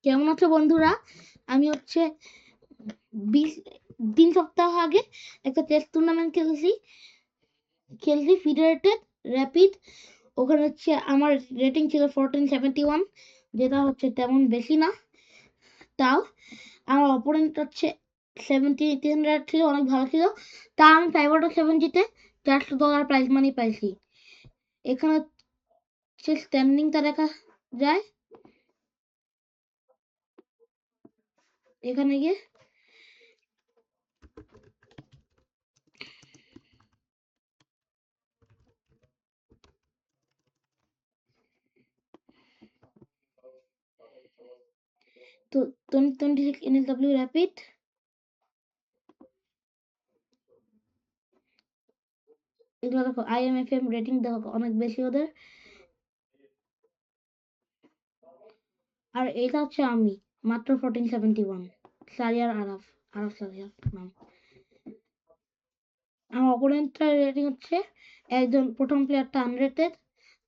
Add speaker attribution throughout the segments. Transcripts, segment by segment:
Speaker 1: কেমন আছো বন্ধুরা? আমি 3 সপ্তাহ আগে একটা টেস্ট টুর্নামেন্ট খেলছি ফিডারেটেড র্যাপিড। ওখানে আমার রেটিং ছিল 1471, যেটা তেমন বেশি না। তাও আমার অপোনেন্ট 7300 ছিল, অনেক ভালো ছিল। তা আমি 5/7 জিতে $400 প্রাইজ মানি পাইছি। এখানে স্ট্যান্ডিংটা দেখা যায়, এখানে গিয়ে তো 26 NSW র্যাপিড। এগুলো দেখো, IMFM রেটিং দেখো অনেক বেশি ওদের। আর এটা আমি মাত্র 1471। সারিয়ার আরাফ সারিয়ার নাম। আমার অপোনেন্টটার রেটিং একজন প্রথম প্লেয়ারটা আনরেটেড,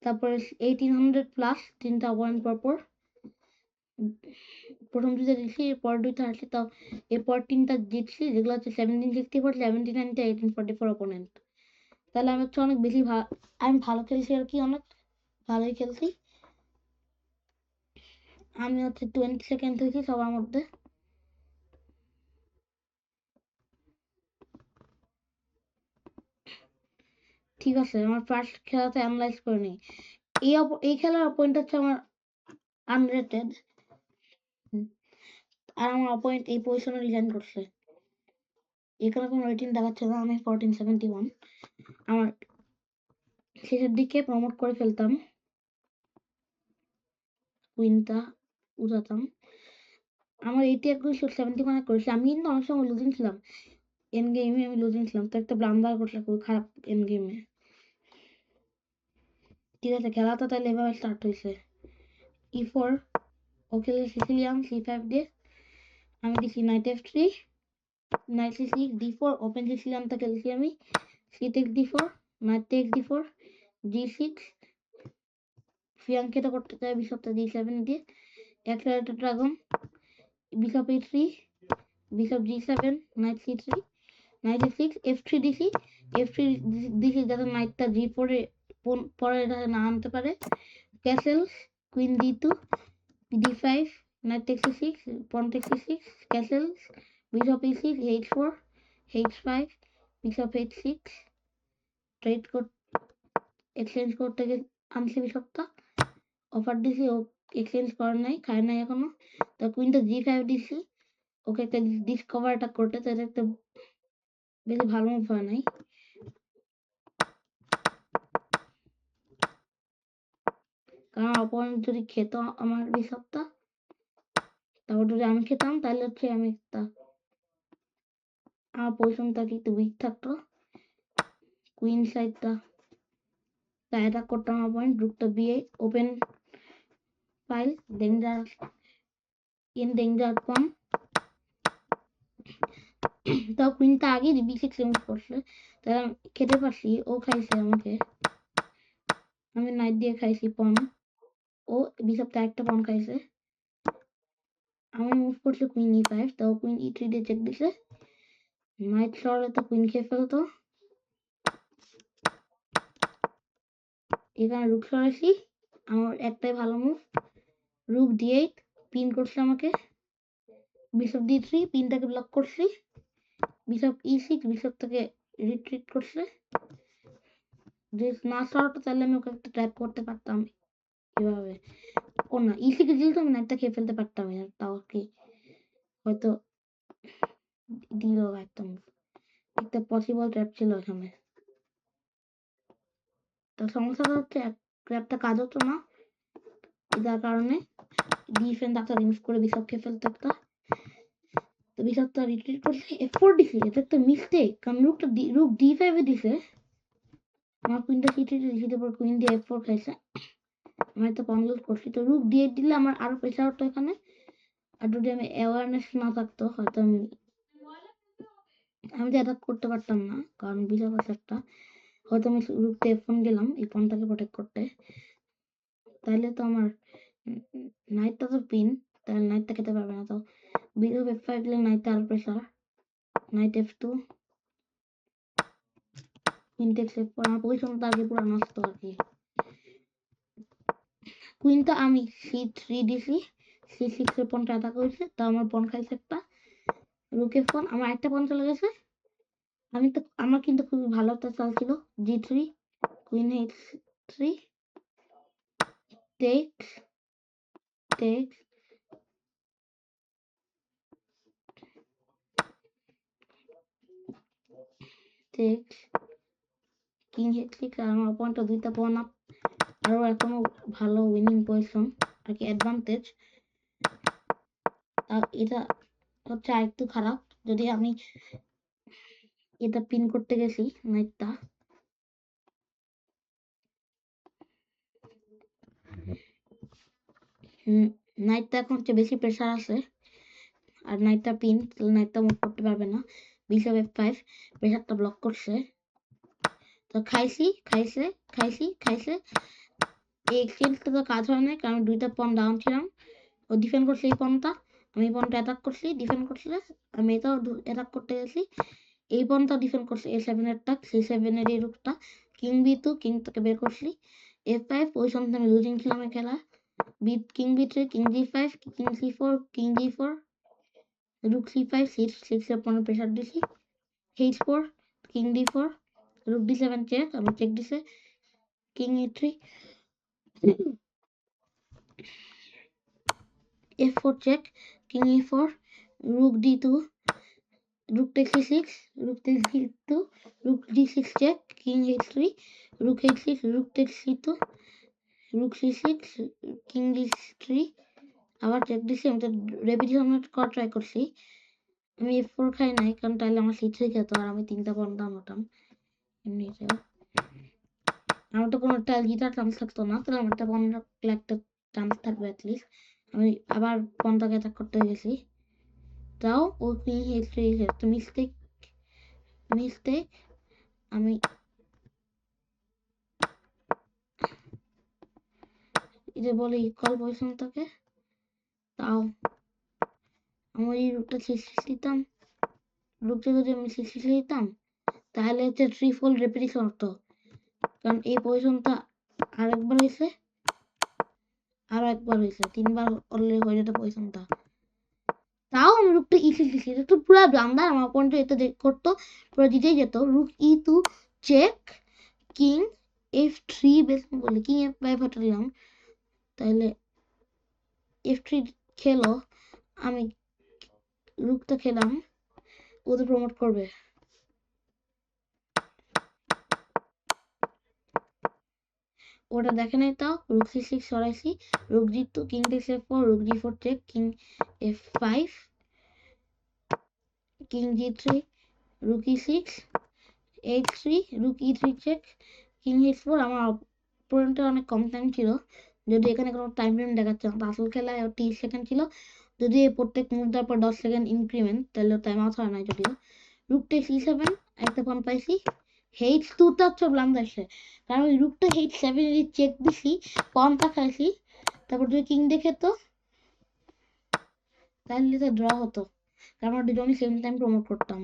Speaker 1: তারপরে 1800 প্লাস, তিনটা অপোনেন্ট পরপর। প্রথম দুইটা জিতছি, এরপর দুইটা হারছি, তাও এরপর তিনটা জিতছি, যেগুলো 1764, 1790, 1844 অপোনেন্ট। তাহলে আমি অনেক বেশি আমি ভালো খেলছি আর কি, অনেক ভালোই খেলছি। আমি 22nd হয়েছি সবার মধ্যে। ঠিক আছে, আমার ফার্স্ট খেলাতে অ্যানালাইজ করে নিই। এই খেলার অপোনেন্ট আমার আনরেটেড, আর আমার অপোনেন্ট এই পজিশনে রিজাইন করছে। এখানে কোনো রেটিং দেখাচ্ছে না। আমি 1471। আমার শেষের দিকে প্রমোট করে ফেলতাম, কুইনটা উঠাতাম। আমার 71 করেছি। আমি কিন্তু অনেক সময় লুজিং ছিলাম, এন্ড গেমে আমি লুজিং ছিলাম। তো একটা ব্লান্ডার করছে, খুবই খারাপ এন্ড গেমে। ঠিক আছে, খেলাটা তাহলে এভাবে স্টার্ট হয়েছে। E4 ওকে, সিসিলিয়ান C5 দিয়ে আমি দিছি night F3, night C6, D4 open সিসিলিয়ানটা খেলছি আমি। C takes D4, night takes D4, G6, ফিয়াঙ্কেটা করতে চাই বিশপটা D7 দিয়ে, accelerated dragon, bishop A3, bishop G7, night C3, night A6, F3 দিছি, F3 দিছি যাতে নাইটটা G4 এ পরে না আনতে পারে। Castles, queen D2, D5, knight takes C6, pawn takes C6, castles, bishop E6, H4, H5, bishop H6, trade exchange করতে আনছি বিশপটা, offer দিছি, ও এক্সচেঞ্জ করে নাই, খায় নাই এখনো। তো কুইনটা G5 দিছি, ওকে একটা ডিসকভার অ্যাটাক করতে, তো এটা একটা বেশি ভালো মুভ হয় নাই। কারণ অপোনেন্ট যদি খেত আমার বিশপটা, তারপর যদি আমি খেতাম, তাহলে আমি আমার পজিশনটা একটু উইক থাকতো। কুইন সাইডটা অ্যাটাক করতাম আমার পয়েন্ট, রুকটা B8, open file, danger in danger point. তাও কুইনটা আগে B6 মুভ করছে, তাহলে আমি খেতে পারছি। ও খাইছে আমাকে, আমি নাইট দিয়ে খাইছি পন, ও বিশপটা একটা পন খাইছে। আমি মুভ করছি কুইন E5, তাও কুইন E3 দিয়ে চেক দিছে। নাইট সরলে তো কুইন খেয়ে ফেলতো। এখানে রুক সরাইছি, আমার একটাই ভালো মুভ, রুক D8, পিন করছে আমাকে। বিশপ D3, পিনটাকে ব্লক করছি। বিশপ E6, বিশপটাকে রিট্রিট করছে। যদি না সরাতো তাহলে আমি ওকে একটা ট্র্যাপ করতে পারতাম এভাবে। ও না, E6 দিলে তো আমি নাইটটা খেয়ে ফেলতে পারতাম, তাও কি হয়তো দিল একদম। একটা পসিবল ট্র্যাপ ছিল এখানে। তো সমস্যাটা ট্র্যাপটা কাজ হতো না, যার কারণে ডিফেন্স একটা রিমুভ করে বিশপ খেয়ে ফেলতে একটা। তো বিশপটা রিট্রিট করছে, F4 দিছে। এটা একটা মিস্টেক, কারণ রুক D5 এ দিছে, আমার কুইনটা C3 দিছি, তারপর কুইন দিয়ে F4 খাইছে। আমি তো পন লুজ করছি, তো রুক D8 দিলে আমার আরো প্রেশার হতো এখানে। আর যদি আমি অ্যাওয়ারনেস না থাকতো, হয়তো আমি তো অ্যাটাক করতে পারতাম না, কারণ বিশপ আছে একটা। হয়তো আমি রুকতে F1 দিলাম এই পনটাকে প্রোটেক্ট করতে, তাহলে তো আমার নাইটটা তো পিন, তাহলে নাইটটা খেতে পারবে না। তো বিশপ F5 দিলে নাইটটা আরো pressure, night F2, queen text F4। আমার পজিশনটা আগে পুরো নষ্ট আর কি। কুইনটা আমি C3 দিছি, C6 এর পনটা অ্যাটাক করেছে, তো আমার পন খাইছে একটা। রুক F1, আমার একটা পন চলে গেছে। আমার কিন্তু খুবই ভালো একটা চাল ছিল, G3, queen H3, takes takes takes, king H6। আর আমার পয়েন্টটা দুইটা পয়েন্ট আপ, আরো এখনো ভালো উইনিং পজিশন আর কি, অ্যাডভান্টেজ। এটা হচ্ছে আরেকটু খারাপ, যদি আমি এটা পিন করতে গেছি নাইটটা, নাইটটা এখন হচ্ছে বেশি প্রেসার আছে, আর নাইটটা পিন, নাইটটা মুভ করতে পারবে না। বিশপ F5 প্রেসারটা ব্লক করছে, তো খাইছে। এই এক্সচেঞ্জটা তো কাজ হয় না, কারণ দুইটা পন ডাউন ছিলাম। ও ডিফেন্ড করছে এই পনটা, আমি এই পনটা অ্যাটাক করছি, ডিফেন্ড করছে, আমি এটাও অ্যাটাক করতে গেছি। এই পনটা ডিফেন্ড করছে A7 এর টাক, C7 এর এই রুকটা, কিং B2, কিংটাকে বের করছি। F5 পজিশনটা আমি লুজিং ছিলাম এই খেলা। King B3, king G5, king C4, king D4, rook C5, C6 এর পনের প্রেসার দিছি। H4, king D4, rook D7 check, আমি চেক দিছে। King E3, F4 check, king E4, rook D2, rook takes C6, rook takes C2, rook D6 check, king H3, rook H6, rook takes C2, rook C6, king D3, আবার check দিছি। আমি তো repetition করা try করছি, আমি F4 খাই নাই, কারণ তাহলে আমার C3 খেত আর আমি তিনটা পয়েন্ট ডাউন হতাম এমনিতে। আমার তো কোনো টাইল জিতার চান্স থাকতো না, তাহলে আমার একটা পয়েন্ট একটা চান্স থাকবে অ্যাটলিস্ট। আমি আবার পয়েন্টটাকে অ্যাটাক করতে গেছি, তাও ও কিং H3 একটা মিস্টেক। আমি এটা বলে ইকুয়াল পজিশনটাকে, তাও আমার এই রুটটা দিতাম, রুটটা যদি আমি দিতাম তাহলে হচ্ছে ট্রিফল রেপিটেশন হতো, কারণ এই পজিশনটা আরেকবার হয়েছে, আরো একবার হয়েছে, তিনবার অলরেডি হয়ে যেত পজিশনটা। তাও আমি রুকটা E6 দিছি, এটা তো পুরো ব্লান্ডার, আমার পয়েন্ট এটা করতো পুরো জিতেই যেত। রুক E2 চেক, কিং F3 বেশ বলি, কিং F5 হটালাম, তাহলে F3 খেলো, আমি রুকটা খেলাম, ওদের প্রমোট করবে। ওটা দেখে নাই, তাও রুক C6 সরাইছি, rook G2, king takes F4, rook G4 check, king F5, king G3, rook E6, H3, rook E3 check, king H4। আমার অপোনেন্টের অনেক কম টাইম ছিল, যদি এখানে কোনো টাইম ফ্রেম দেখাচ্ছে না, আসল খেলায় 30 সেকেন্ড ছিল, যদি প্রত্যেক মুভ দেওয়ার পর 10 সেকেন্ড ইনক্রিমেন্ট, তাহলে টাইম আউট হয় না যদিও। রুক টেক্স E7, একটা পয়েন্ট পাইছি। H2 টা হচ্ছে ব্লান্ডার আসছে, কারণ ওই রুকটা H7 এর চেক দিছি, পয়েন্টটা খাইছি, তারপর যদি কিং দেখে তো তাহলে তো ড্র হতো, কারণ আমরা দুজনই সেম টাইম প্রমোট করতাম।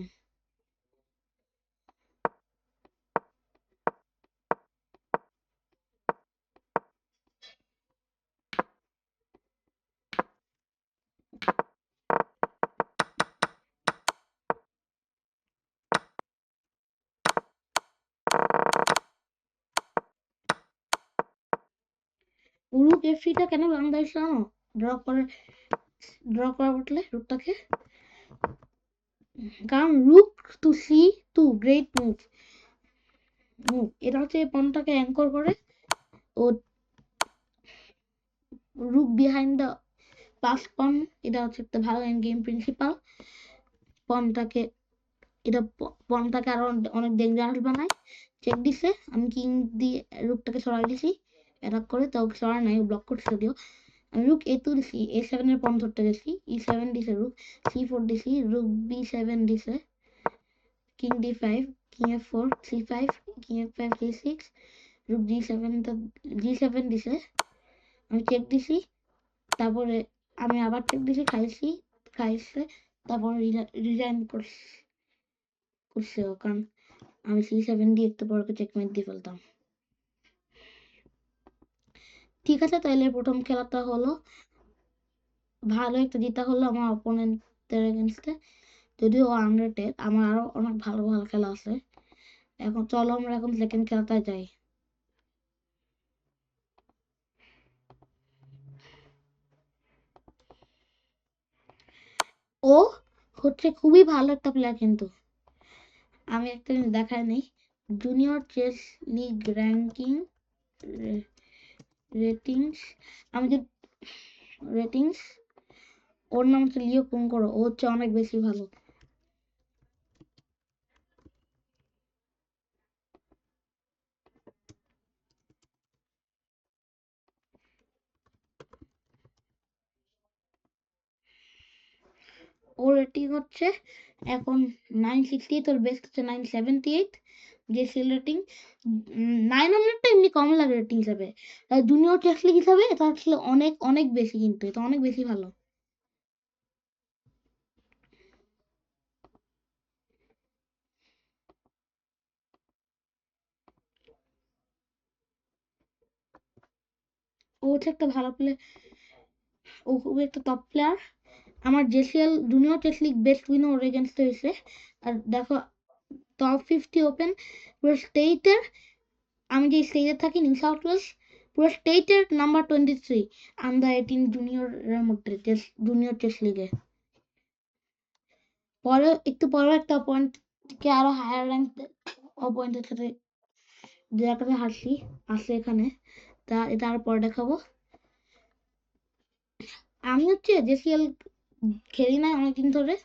Speaker 1: রুক F3 টা কেন ব্লান্ডার হয়েছে জানো? ড্র করা বটলে রুকটাকে, কারণ রুক টু C2 গ্রেট মুভ, এটা হচ্ছে পনটাকে অ্যাঙ্কর করে, ও রুক বিহাইন্ড দ্য পাস পন, এটা হচ্ছে একটা ভালো এন্ড গেম প্রিন্সিপাল। পনটাকে এটা পনটাকে আরো অনেক ডেঞ্জারাস বানায়। চেক দিছে, আমি কিং দিয়ে রুকটাকে সরাই দিছি অ্যাটাক করে, তাও সরাই নাই, ব্লক করছে যদিও। আমি রুক A2 দিছি, A7 এর পন ধরতে গেছি, E7 দিছে, রুক C4 দিছি, রুক B7 দিছে, king D5, king F4, C5, king F5, C6, রুক G7 দিছে, আমি চেক দিছি, তারপরে আমি আবার চেক দিছি, খাইছে, তারপর রিজাইন করছে ও, কারণ আমি C7 দিয়ে একটু পরে চেকমেট দিয়ে ফেলতাম। ঠিক আছে, তাহলে প্রথম খেলাটা হলো ভালো একটা জিতা হলো আমার অপোনেন্টের এগেনস্টে, যদিও ও আনরেটেড, আমার আরো অনেক ভালো ভালো খেলা আছে। এখন চলো আমরা এখন সেকেন্ড খেলাটায় যাই। ও হচ্ছে খুবই ভালো একটা প্লেয়ার, কিন্তু আমি একটা জিনিস দেখায় নেই, junior chess league ranking ratings, আমি যে রেটিংস, ওর নাম হচ্ছে লিও কুঙ্করো, ও হচ্ছে অনেক বেশি ভালো। ওর রেটিং হচ্ছে এখন 968, ওর বেস্ট হচ্ছে 978, যে সেল রেটিং 900টা এমনি কম লাগে রেটিং হিসাবে, জুনিয়র চেস লিগ হিসাবে এটা আসলে অনেক অনেক বেশি, কিন্তু এটা অনেক বেশি ভালো। ও হচ্ছে একটা ভালো প্লেয়ার, ও খুবই একটা টপ প্লেয়ার। আমার JCL junior chess league best win ওর এগেনস্ট হয়েছে। আর দেখো, টপ 50 ওপেন পুরো স্টেটের, আমি যে স্টেজে থাকি নিউ সাউথ ওয়েলস, পুরো স্টেটের নাম্বার 23 আন্ডার 18 জুনিয়রের মধ্যে, জুনিয়র চেস লিগে। পরে একটু পরে একটা পয়েন্টকে আরো হায়ার র্যাঙ্ক অপয়েন্টের সাথে যেটাকে হারছি আছে এখানে, তা এটা আর পরে দেখাবো। আমি হচ্ছে জেসিএল খেলি না অনেকদিন ধরে,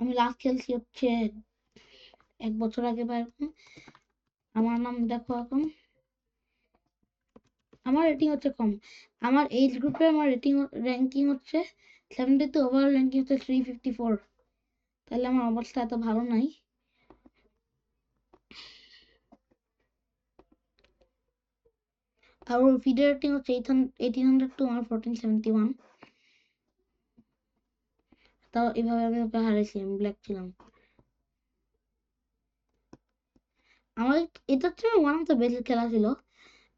Speaker 1: আমি লাস্ট খেলছি হচ্ছে 1 বছর আগে বা এরকম। আমার নাম দেখো এখন, আমার রেটিং হচ্ছে কম, আমার এইজ গ্রুপে আমার র্যাঙ্কিং হচ্ছে 72, ওভারঅল র্যাঙ্কিং হচ্ছে 354, তাহলে আমার অবস্থা এত ভালো নাই। আর ওর ফিডার রেটিং হচ্ছে 1800 টু আমার 1471, তাও এভাবে আমি ওকে হারাইছি, আমি ব্ল্যাক ছিলাম। আমার এটা হচ্ছে ওয়ান অফ দ্য বেস্ট খেলা ছিল,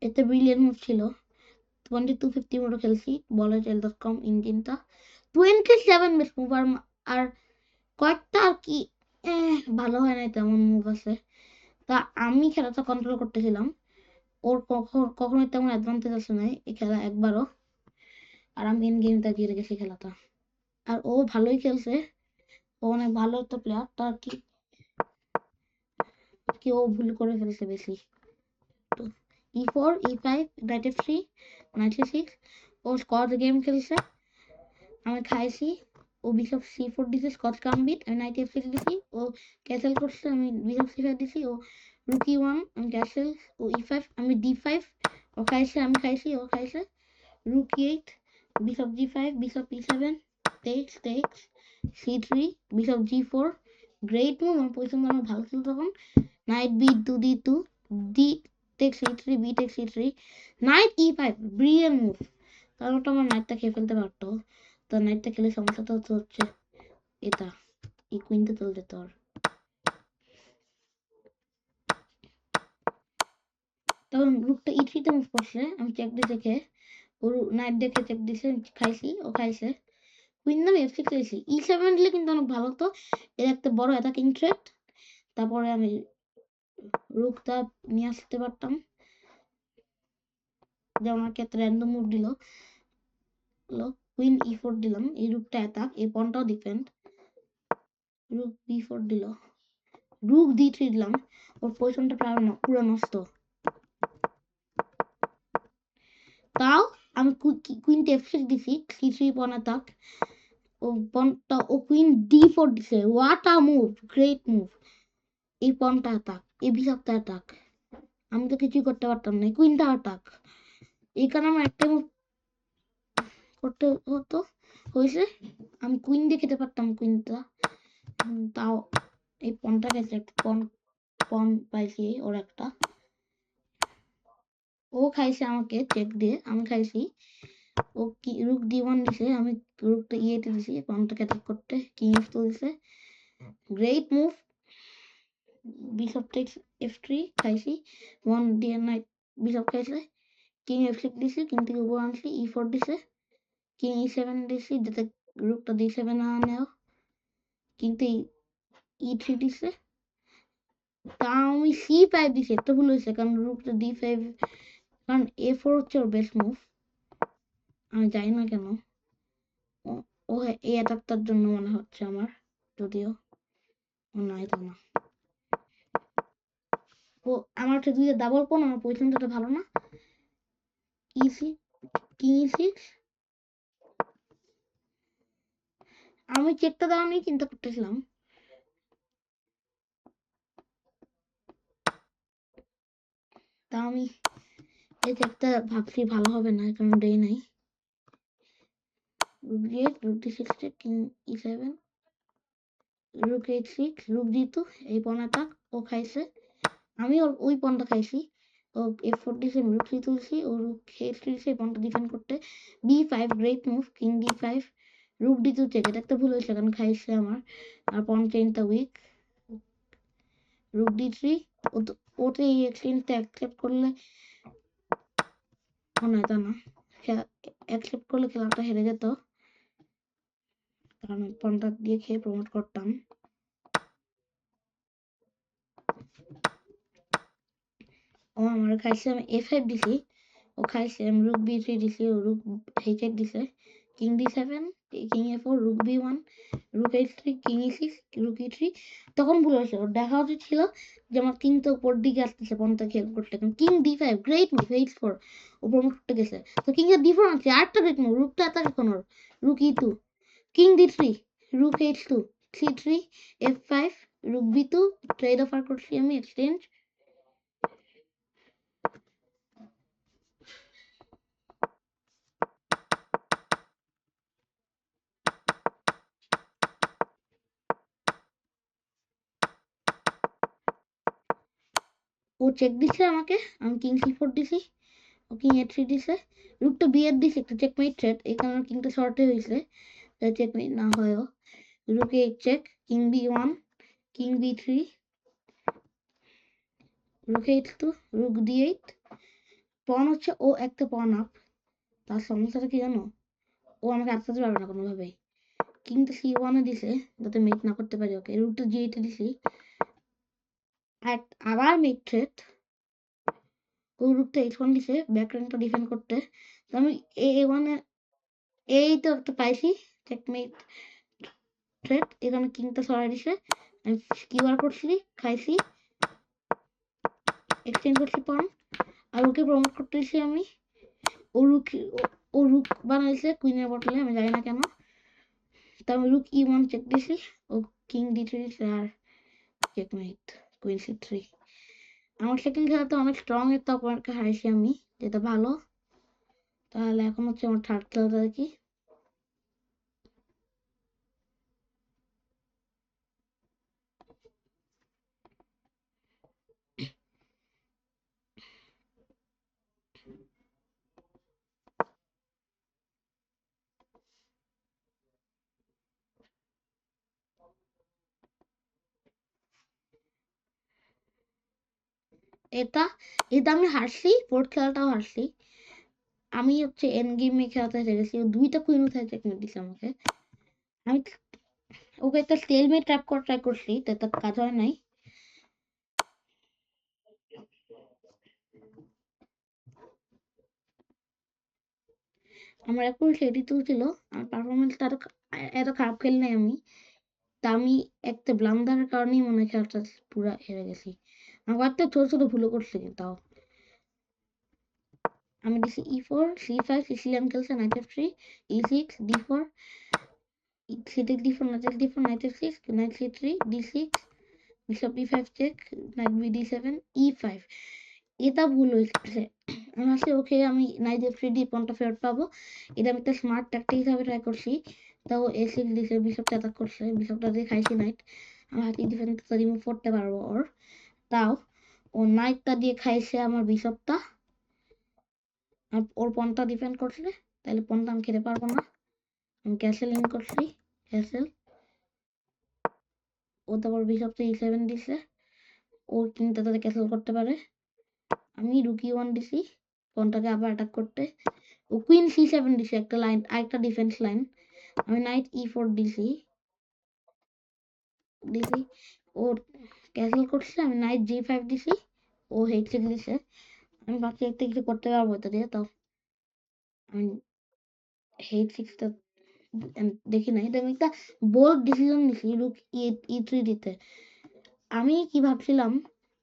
Speaker 1: এতে ব্রিলিয়ান্ট মুভ ছিল। 2250 মতো খেলছি, বলে টেল.com ইঞ্জিনটা 27 বেস্ট মুভ, আর কয়েকটা আর কি ভালো হয় না, তেমন মুভ আছে। তা আমি খেলাটা কন্ট্রোল করতেছিলাম, ওর কখনোই তেমন অ্যাডভান্টেজ আসে নাই এই খেলা একবারও, আর আমি এন গেমটা দিয়ে রেখেছি খেলাটা। আর ও ভালোই খেলছে, ও অনেক ভালো একটা প্লেয়ার, তার কি কি ও ভুল করে ফেলছে বেশি। তো E4 E5 নাইট F3 96, ও স্কট গেম খেলছে, আমি খাইছি। ও বিশপ C4 দিছে, স্কচ গাম্বিট, আমি নাইট F6 দিছি, ও ক্যাসেল করছে, আমি বিশপ C5 দিছি, ও রুকি 1, আমি ক্যাসেল, ও E5, আমি D5, ও খাইছে, আমি খাইছি, ও খাইছে, rook e8, bishop g5, bishop e7, takes, c3, bishop g4, great move, আমার পজিশন আমার ভালো ছিল তখন, knight b2 d2, d takes c3, b takes c3, knight e5, brilliant move, কারণ ওটা আমার নাইটটা খেয়ে ফেলতে পারতো, তো নাইটটা খেলে সমস্যাটা হচ্ছে এটা, এই কুইনটা চলে যেত আর। তখন রুকটা e3 তে মুভ করছে, আমি চেক দিয়ে দেখে, ও নাইট দেখে চেক দিছে, খাইছি, ও খাইছে, কুইন নামে F6 এসেছি, E7 দিলে কিন্তু অনেক ভালো হতো, এর একটা বড় অ্যাটাকিং থ্রেট, তারপরে আমি রুকটা নিয়ে আসতে পারতাম, যেমন আমাকে একটা র্যান্ডম মুভ দিল, কুইন E4 দিলাম, এই রুকটা অ্যাটাক, এই পনটাও ডিফেন্ড, রুক B4 দিল, রুক D3 দিলাম, ওর পজিশনটা প্রায় পুরো নষ্ট, তাও আমি কুইনটা F6 দিছি, C3 পন অ্যাটাক, ও কুইন D4 দিছে, what a move, great move, এই পনটা অ্যাটাক, এই বিশপটা অ্যাটাক, আমি তো কিছুই করতে পারতাম না, কুইনটা অ্যাটাক, এই কারণে আমার একটা মুভ করতে হতো, হয়েছে, আমি কুইন দিয়ে খেতে পারতাম কুইনটা, তাও এই পনটা গেছে, পন পাইছি ওর একটা, ও খাইছে আমাকে চেক দিয়ে, আমি খাইছি, ও কি রুক D1 দিছে, আমি রুকটা ইয়েতে দিছি পনটাকে অ্যাটাক করতে। কিং F2 দিছে, great move. Bishop text F3 খাইছি, 1 দিয়ে নাইট বিশপ খাইছে। কিং F6 দিছি, কিং থেকে উপর আনছি, E4 দিছে, কিং E7 দিছি যাতে রুকটা D7 না নেও, কিন্তু E3 দিছে। তা আমি C5 দিছি, একটা ভুল হয়েছে কারণ রুকটা D5, কারণ A4 হচ্ছে ওর বেস্ট মুভ। আমি জানি না কেন ও এই অ্যাটাকটার জন্য মনে হচ্ছে আমার, যদিও ও নাই তো না। ও আমার হচ্ছে দুইটা ডাবল পন, আমার পজিশনটা ভালো না। E6, কিং E6, আমি চেকটা দেওয়া নিয়ে চিন্তা করতেছিলাম। তা আমি এই চেকটা ভাবছি ভালো হবে না, কারণ দেই নাই। রুক D8, রুক D6, king E7, রুক H6, রুক D2, এই পন অ্যাটাক ও খাইছে। আমি ওই পনটা খাইছি। ও F4 দিছে, রুক C তুলছি, ও রুক H3 দিছে পনটা ডিফেন্ড করতে। B5 great move, king D5, rook D2 check, এটা একটা ভুল হয়েছে কারণ খাইছে আমার, আর পন চেইনটা উইক। রুক D3, ওতে এই এক্সচেঞ্জটা অ্যাকসেপ্ট করলে না, তা না, অ্যাকসেপ্ট করলে খেলাটা হেরে যেত, কারণ পনটা দিয়ে খেয়ে প্রমোট করতাম। ও আমার খাইছে, আমি A5 দিছি, ও খাইছে, আমি রুক B3 দিছি, ও রুক H8 দিছে, king D7, king A4, রুক B1, রুক H3, king E6, রুক E3। তখন ভুল হয়েছে, ওর দেখা উচিত ছিল যে আমার কিং তো উপর দিকে আসতেছে পনটা খেল করতে, king D5 great move, H4 ও প্রমোট করতে গেছে, তো কিং এর D4 আছে, আরেকটা গ্রেট মুভ, রুকটা আতাক এখন ওর, রুক E2, king D3, রুক H2, C3, F5, রুক B2, trade offer করছি আমি, এক্সচেঞ্জ। ও চেক দিছে আমাকে, আমি কিং C4 দিছি, ও কিং A3 দিছে, রুকটা B8 দিছে, একটা চেকমেট থ্রেট, এই কারণে কিংটা শর্টে হয়েছে, চেকমেট না হয়েও। Rook A check, king B1, king B3, rook H2, rook D8, pawn হচ্ছে ও একটা পন আপ। তার সমস্যাটা কি জানো, ও আমাকে আটকাতে পারবে না কোনোভাবেই। কিংটা C1 এ দিছে যাতে মেট না করতে পারি ওকে, রুকটা G8 এ দিছি, আবার মেট থ্রেট, ও রুকটা H1 দিছে ব্যাক র্যাঙ্কটা ডিফেন্ড করতে। তো আমি A1 এ এই তো একটা পাইছি চেকমেট থ্রেট, এখানে কিংটা সরাই দিছে, আমি কিউআর করছি, খাইছি, এক্সচেঞ্জ করছি পন, আর ওকে প্রমোট করতেছি আমি। ও রুক বানাইছে কুইনের বটলে, আমি জানি না কেন। তো আমি রুক E1 চেক দিছি, ও কিং D3 দিছে, আর চেকমেট, কুইন C3। আমার সেকেন্ড খেলাতে অনেক স্ট্রং এর তো অপরকে হারাইছি আমি, যেটা ভালো। তাহলে এখন হচ্ছে আমার থার্ড খেলাটা দেখি। এটা এটা আমি হারছি, ফোর্থ খেলাটাও হারছি। আমি হচ্ছে এন্ড গেমে খেলাতে হেরেছি, দুইটা কুইন উঠায় চেকমেট দিছে আমাকে। আমি ওকে একটা স্টেলমেট ট্র্যাপ করার ট্রাই করছি, তো এটা কাজ হয় নাই। আমার এখন সেটি তুলছিল, আমার পারফরমেন্সটা এত খারাপ খেলি নাই আমি। তা আমি একটা ব্লান্ডারের কারণেই মনে হয় খেলাটা পুরো হেরে গেছি। আমার একটা ছোট ছোট ভুলও করছি তাও। আমি দিছি E4, C5, সিসিলিয়ান খেলছে, knight F3, E6, D4, C6, D4, knight F6, knight C3, D6, bishop B5 check, knight BD7, E5। এটা ভুল হয়েছে। আমি ভাবছি ওকে আমি নাইট F3 দিয়ে পনটা ফেরত পাবো, এটা আমি একটা স্মার্ট ট্যাকটিক হিসাবে ট্রাই করছি। তাও A6 দিছে, বিশপটা অ্যাটাক করছে, বিশপটা দিয়ে খাইছি নাইট, আমি হাতে ডিফেন্সটা রিমুভ করতে পারবো ওর। তাও ও নাইটটা দিয়ে খাইছে আমার বিশপটা, আর ওর পনটা ডিফেন্ড করছে। তাহলে পণটা আমি খেতে পারবো না। আমি ক্যাসেল ইন করছি, ক্যাসেল। ও তারপর বিশপ তো E7 দিছে, ও কিন্তু তাদের ক্যাসেল করতে পারে। আমি রুক E1 দিছি পণটাকে আবার অ্যাটাক করতে। ও কুইন C7 দিছে, একটা লাইন, আরেকটা ডিফেন্স লাইন। আমি নাইট E4 দিছি, ও ক্যাসেল করছে। আমি নাইট G5 দিছি, ও H6 দিছে। আমি ভাবছি একটা কিছু করতে পারবো এটা দিয়ে, তাও আমি H6টা দেখি নাই। আমি একটা বোল্ড ডিসিশন নিছি রুক E3 দিতে। আমি কি ভাবছিলাম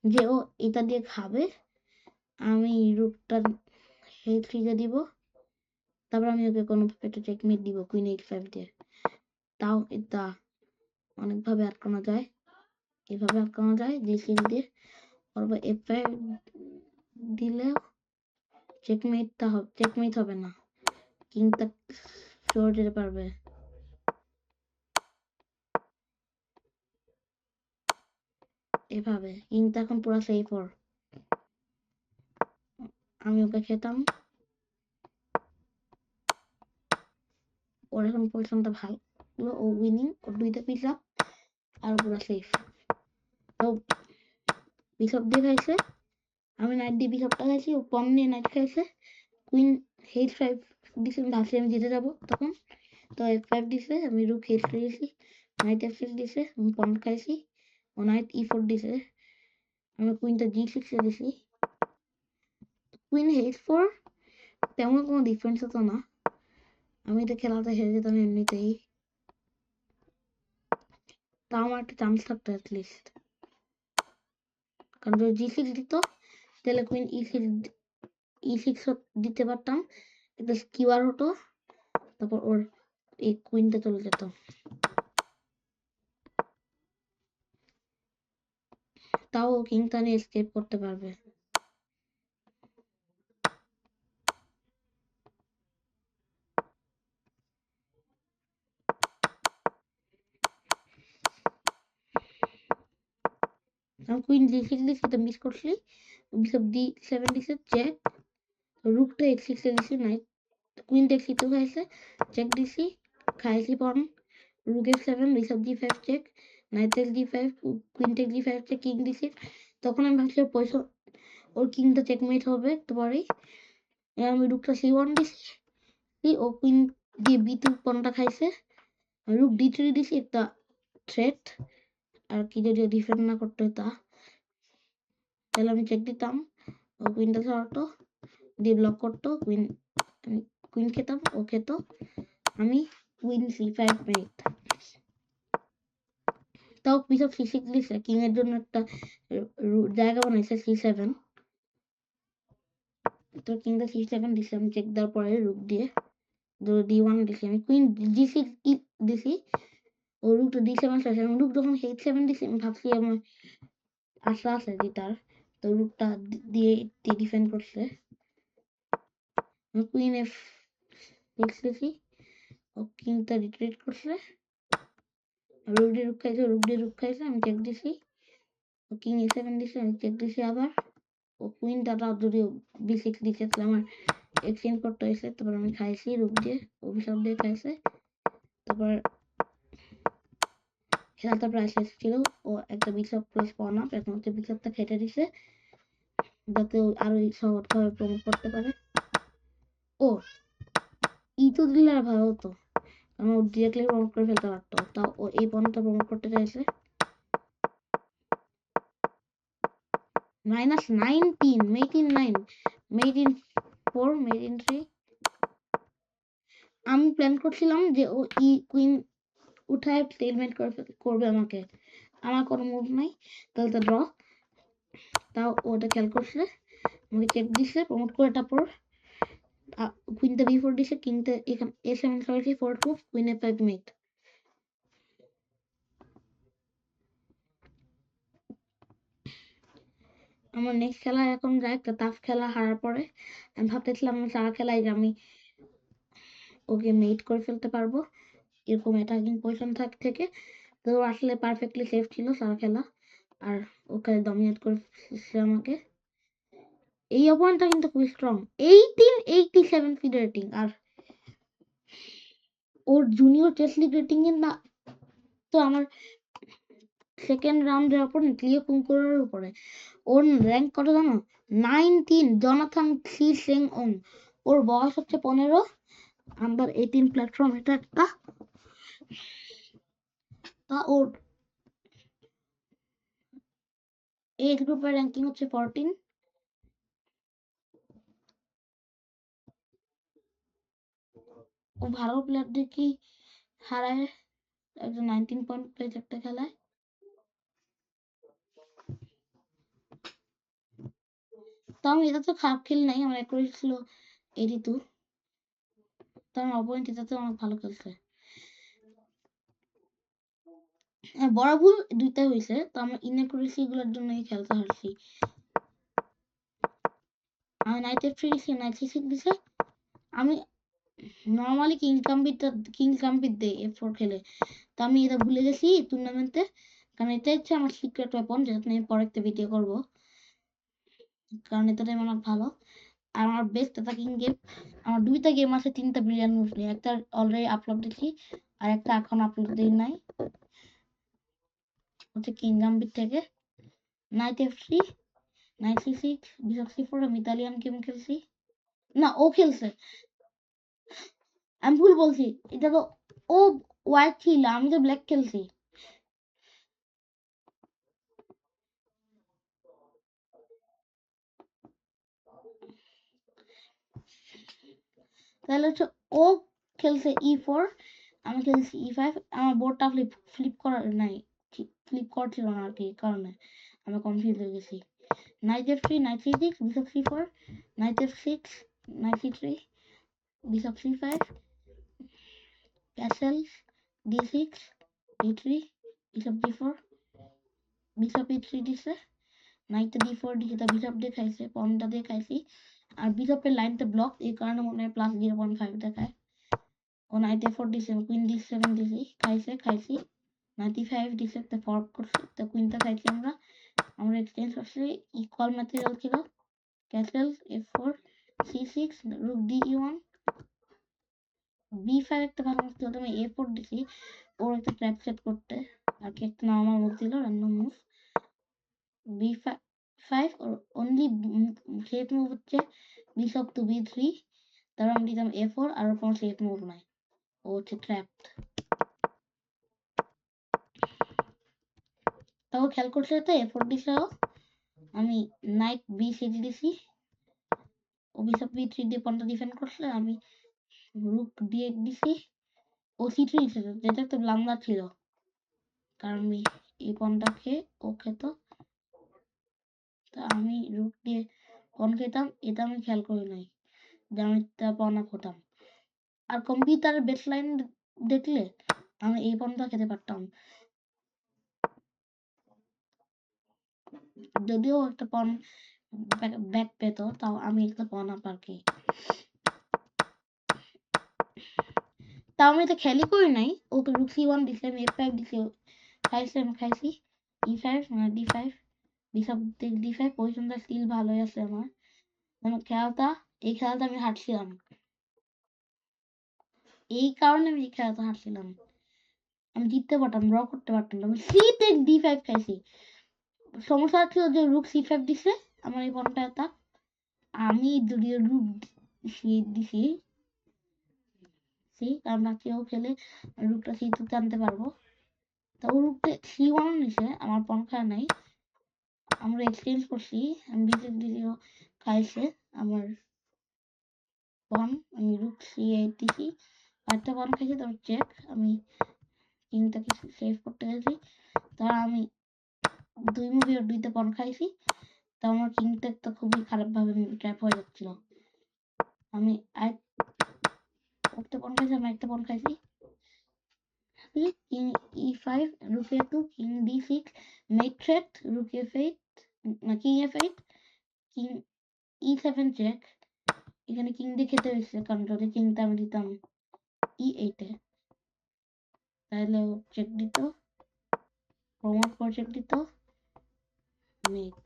Speaker 1: যে ও এটা দিয়ে খাবে, আমি রুকটা H3 তে দিব, তারপর আমি ওকে কোনো একটা চেকমেট দিব কুইন H5 দিয়ে। তাও এটা অনেকভাবে আটকানো যায়, এভাবে আটকানো যায় G6 দিয়ে, অথবা F5 দিলেও চেকমেট হবে না, কিংটা সরে যেতে পারবে। এভাবে কিংটা এখন পুরো সেফ। ওর আমি ওকে খেতাম, ওর এখন পজিশনটা ভালো, ও উইনিং, ওর দুইটা পিস আপ আর পুরো সেফ। তো বিশপ দিয়ে খাইছে, আমি নাইট দিয়ে বিশপটা খাইছি, ও পন নিয়ে নাইট খাইছে। কুইন H5 দিছে, আমি ভাবছি আমি জিতে যাবো তখন। তো F5 দিছে, আমি রুক H3 দিছি, নাইট F6 দিছে, আমি পন খাইছি। ও নাইট E4 দিছে, আমি কুইনটা G6 এ দিছি। কুইন H4 তেমন কোনো ডিফারেন্স হতো না, আমি এটা খেলাটা হেরে যেতাম এমনিতেই। তাও আমার একটা চান্স থাকতো অ্যাটলিস্ট, কারণ যদি G6 দিত তাহলে কুইন E6 দিতে পারতাম, একটা স্কিওয়ার হতো, তারপর ওর এই কুইনটা চলে যেত। তাও কিংটা নিয়ে এসকেপ করতে পারবে। আমি কুইন G6 দিছি, এটা মিস করছি। বিশপ D7 দিছে, চেক। রুকটা H6 এ দিছি, নাইট কুইন H6 খাইছে, চেক দিছি, খাইছি pawn. Rook F7, bishop G5 check, knight H5, queen H5 check, king দিছি। তখন আমি ভাবছি পয়সা ওর কিংটা চেকমেট হবে একটু পরেই। আমি রুকটা C1 দিছি, ও কুইন দিয়ে B2 পনটা খাইছে। রুক D3 দিছি, একটা থ্রেট, আর কি যদি ডিফেন্ড না করতো তা তাহলে আমি চেক দিতাম, ও কুইনটা সরাতো দিয়ে ব্লক করতো, কুইন খেতাম, ও খেত, আমি কুইন C5 মেট। তাও বিশপ C6 দিছে, কিং এর জন্য একটা জায়গা বানাইছে C7। তো কিংটা C7 দিছে, আমি চেক দেওয়ার পরে রুক দিয়ে D1 দিছি, আমি কুইন G6 দিছি, ও রুকটা D7 চাইছে। আমি রুক যখন H7 দিছি, আমি ভাবছি আমার আশা আছে জিতার, তো রুকটা দিয়ে ডিফেন্ড করছে। কুইন F6 দিছি, ও কিংটা রিট্রিট করছে, রুক দিয়ে রুক খাইছে, আমি চেক দিছি। ও কিং A7 দিছে, আমি চেক দিছি আবার। ও কুইনটা যদিও B6 দিছে, তাহলে আমার এক্সচেঞ্জ করতে হয়েছে। তারপর আমি খাইছি রুক দিয়ে, অভিশাপ দিয়ে খাইছে। তারপর খেলাটা প্রায় শেষ ছিল, ও একটা বিশপ প্লাস পন আপ, এখন হচ্ছে বিশপটা খেটে দিছে যাতে আরো সহজভাবে প্রমোট করতে পারে। ও তো দিলে আর ভালো হতো, কারণ ও ডিরেক্টলি প্রমোট করে ফেলতে পারতো। তাও ও এই পনটা প্রমোট করতে চাইছে। -19, মেট in 9, mate in 4, mate in 3। আমি প্ল্যান করছিলাম যে ও কুইন উঠায় স্টেলমেট করবে আমাকে, আমার কোনো মুভ নাই, তাহলে তো ড্র। তাও ওটা খেয়াল করছে, আমাকে চেক দিছে, প্রমোট করে তারপর কুইনটা B4 দিছে, কিংটা এখানে A7 খেলেছি, 4-2, কুইন A5 মেট। আমার নেক্সট খেলা এখন যায় একটা টাফ খেলা হারার পরে। আমি ভাবতেছিলাম আমি সারা খেলায় যে আমি ওকে মেট করে ফেলতে পারবো এরকম অ্যাটাকিং পজিশন থেকে, তো আসলে পারফেক্টলি সেফ ছিল সারা খেলা, আর ওকে ডমিনেট করেছে আমাকে। এই অপয়েন্টটা কিন্তু খুবই স্ট্রং, 1887 ফিড রেটিং, আর ওর জুনিয়র চেস লিগ রেটিং এর না, তো আমার সেকেন্ড রাউন্ডের অপোনেন্ট লিও কুঙ্কুরের উপরে। ওর র্যাঙ্ক কত জানো? 19। জনাথন সি সেং ওং, ওর বয়স হচ্ছে 15, আন্ডার 18 প্ল্যাটফর্ম এটা একটা। তা ওর এজ গ্রুপের র্যাঙ্কিং হচ্ছে 14। ও ভালো প্লেয়ারদের কি হারায় একজন 19 পয়েন্ট পেয়েছে একটা খেলায়। তো আমি এটা তো খারাপ খেলি নাই, আমার অ্যাকুরেসি ছিল 82, তো আমার অপোনেন্ট এটাতে অনেক ভালো খেলছে। বড় ভুল দুইটাই হয়েছে, তো আমার ইনঅ্যাকুরেসি গুলোর জন্যই খেলতে হারছি। আমি নাইট এফ3 দিছি, নাইট সি6 দিছে। আমি নর্মালি কিং কাম্বিট দেই F4 খেলে, তো আমি এটা ভুলে গেছি টুর্নামেন্টে, কারণ এটা হচ্ছে আমার সিক্রেট ওয়েপন, যেটা আমি পরে একটা ভিডিও করব, কারণ এটাটাই অনেক ভালো। আর আমার বেস্ট অ্যাটাকিং গেম, আমার দুইটা গেম আছে 3টা ব্রিলিয়ান্ট মুভ নিয়ে, একটা অলরেডি আপলোড দিছি আর একটা এখন আপলোড দিই নাই, হচ্ছে কিং গাম্বিট থেকে। নাইট এফ3, নাইট সি6, বিশপ সি4 আমি ইতালিয়ান গেম খেলছি। না, ও খেলছে, আমি ভুল বলছি, এটা তো ও হোয়াইট ছিল, আমি তো ব্ল্যাক খেলছি। তাহলে হচ্ছে ও খেলছে E4, আমি খেলছি E5। আমার বোর্ডটা ফ্লিপ করার নাই, ফ্লিপ করছিল না আর কি, কারণে আমি কনফিউজ হয়ে গেছি। নাইট এফ3, নাইট সি6, বিশপ সি4, নাইট এফ6, নাইট সি3, bishop C five, castle D6, D3, bishop D4, bishop E3 দিছে, নাইট D4 দিছে, তা বিশপ দিয়ে খাইছে, পনটা দিয়ে খাইছি। আর বিশপের লাইনটা ব্লক, এই কারণে মনে হয় প্লাস 0.5 দেখায়। ও নাইট এ4 দিছে, কুইন D7 দিছি, খাইছি। নাইট E5 দিছে, একটা ফর্ক করছে, তা কুইনটা খাইছি আমরা এক্সচেঞ্জ করছি, ইকুয়াল ম্যাটেরিয়াল ছিল। Castle F4, C6, রুক DE1, B5 একটা ভালো মুভ ছিল, আমি A4 দিছি ওর একটা ট্র্যাপ সেট করতে, আর কি একটা নর্মাল মুভ দিল, র্যান্ডম মুভ। B5 ওর অনলি সেফ মুভ হচ্ছে বিশপ টু B3, তারপর আমি দিতাম A4, আর ওর কোনো সেফ মুভ নাই, ও হচ্ছে ট্র্যাপড। তাও খেয়াল করছে তো A4 দিছে, আমি নাইট B6 দিছি, ও বিশপ B3 দিয়ে পয়েন্টটা ডিফেন্ড করছে, আমি রুক D8 দিছি, ও C3 দিছে, যেটা একটা ব্লান্ডার ছিল, কারণ আমি এই পয়েন্টটা খেয়ে ও খেত, তা আমি রুক দিয়ে পয়েন্ট খেতাম, এটা আমি খেয়াল করি নাই যে আমি তা পয়েন্ট হতাম। আর কম্পিউটারের বেসলাইন দেখলে আমি এই পয়েন্টটা খেতে পারতাম, যদিও একটা পয়েন্ট ব্যাক পেত, তাও আমি একটা পয়েন্ট আপ আর কি, তাও আমি তো খেয়ালই করি নাই। ওকে রুক C1 দিছে, আমি F5 দিছি, আমি খাইছি E5, D5, বিশপ D5, পজিশনটা স্টিল ভালোই আছে আমার। মানে এই খেলাটা আমি হারছিলাম, এই কারণে আমি এই খেলাটা হারছিলাম, আমি জিততে পারতাম, ড্র করতে পারতাম, আমি D5 খাইছি। সমস্যা ছিল যে রুক C5 দিছে, আমার এই পয়েন্টটা এটা, আমি যদিও রুক দিছি, কারণ কেউ খেলে রুকটা C2 আনতে পারবো, তা ও রুকটা C1 নিছে, আমার পয়েন্ট খায় নাই, আমরা এক্সচেঞ্জ করছি, আমি বিশেষ দিদিও খাইছে আমার পন, আমি রুক C8 দিছি, আরেকটা পন খাইছে, তারপর চেক, আমি কিংটাকে সেভ করতে গেছি, তার আমি দুই মুভি আর দুইটা পন খাইছি, তা আমার কিংটা তো খুবই খারাপ ভাবে ট্র্যাপ হয়ে যাচ্ছিল, আমি একটা পন খাইছি, আমি একটা পন খাইছি, king E5, rook A2, king D6, mate threat, rook F8, না king F8, king E7 check, এখানে কিং দিয়ে খেতে হয়েছে, কারণ যদি কিংটা আমি দিতাম E8 এ, তাহলে চেক দিত, প্রমোট পর চেক দিত, মেট।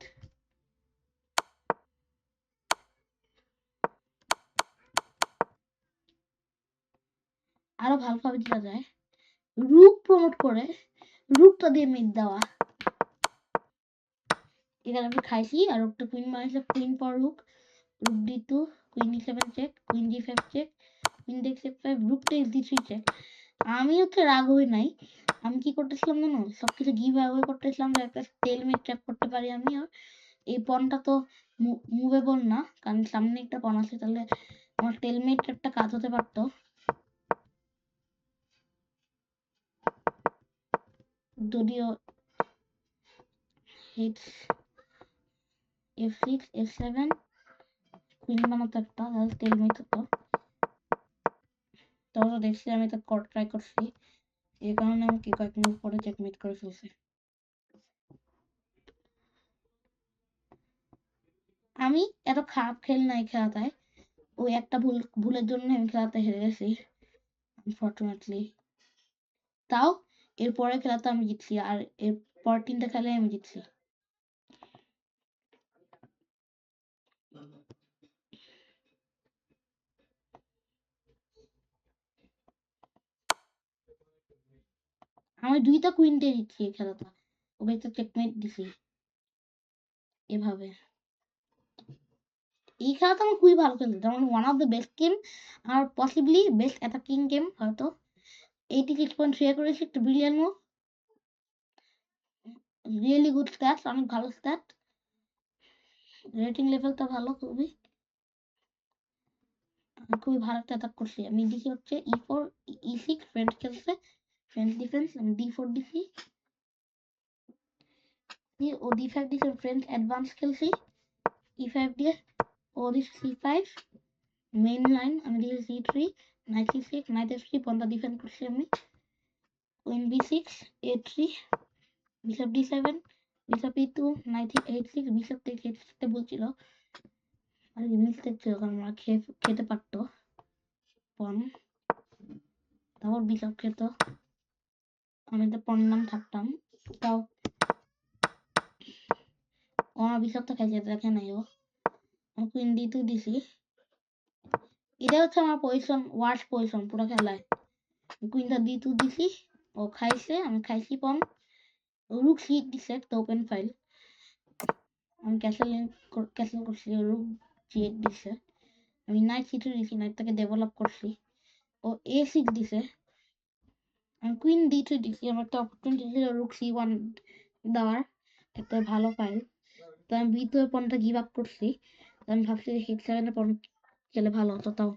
Speaker 1: আরো ভালোভাবে জেতা যায়। রুক প্রমোট করে রুকটা দিয়ে মিট দেওয়া, এখানে আমি খাইছি আর রুকটা কুইন বানাইছে, queen for rook, rook d2, queen e7 check, queen g5 check, queen takes f5, rook takes d3 check. আমি হচ্ছে রাগ হই নাই, আমি কি করতেছিলাম জানো, সবকিছু গিভ অ্যাওয়ে করতেছিলাম যে একটা স্টেলমেট ট্র্যাপ করতে পারি আমি। আর এই পনটা তো মুভেবল না, কারণ সামনে একটা পন আছে, তাহলে আমার স্টেলমেট ট্র্যাপটা কাজ হতে পারতো। যদিও হিটস f6 f7 কুইন বানাতো একটা, তাহলে স্টেলমেট হতো। তাহলে দেখছি আমি তো ট্রাই করছি, এই কারণে আমি কি কয়েক মিনিট পরে চেকমেট করে ফেলছি। আমি এত খারাপ খেল নাই খেলাটায়, ওই একটা ভুলের জন্য আমি খেলাতে হেরে গেছি আনফরচুনেটলি। তাও এরপরে খেলাতে আমি জিতছি, আর এরপর 3টা খেলায় আমি জিতছি। আমি 2টা কুইন দিয়ে জিতছি এই খেলাটা, ওকে একটা চেকমেট দিছি এভাবে। এই খেলাটা আমার খুবই ভালো খেলছে, যেমন one of the best game আর পসিবলি বেস্ট অ্যাটাকিং গেম হয়তো। 86.3 করেছি, একটা brilliant move, really good stats, অনেক ভালো স্ট্যাট, রেটিং লেভেলটা ভালো, খুবই খুবই ভালো একটা অ্যাটাক করছি আমি। দিছি হচ্ছে e4 e6, ফ্রেন্ড খেলছে, ফ্রেন্ড ডিফেন্স, আমি d4 দিছি, ও d5 দিছে, ফ্রেন্ড অ্যাডভান্স খেলছি e5 দিয়ে, ও দিছে c5 মেইন লাইন, আমি দিছি c3, night c6, night f3, পন্থা ডিফেন্ড করছি আমি, queen b6 a3, bishop d7, bishop e2, night h6, bishop থেকে খেতে বলছিল, আর মিস্টেক ছিল কারণ আমরা খেতে পারতো পন, তারপর বিশপ খেত, আমি তো পন নাম থাকতাম, তাও আমার বিশপটা খাইছে, দেখে নাই ও, কুইন d2 দিছি। এটা হচ্ছে আমার পজিশন, ওয়ার্স্ট পজিশন পুরো খেলায়। কুইনটা d2 দিছি, ও খাইছে, আমি খাইছি পন, রুক c8 দিছে, একটা ওপেন ফাইল, আমি ক্যাসেল করছি, রুক g8 দিছে, আমি নাইট c3 দিছি, নাইটটাকে ডেভেলপ করছি, ও a6 দিছে, আমি কুইন d3 দিছি, আমার একটা অপরচুনিটি ছিল রুক c1 দেওয়ার, একটা ভালো ফাইল, তো আমি b2 এর পনটা গিভ আপ করছি। আমি ভাবছি যে h7 এর পন খেলে ভালো হতো, তাও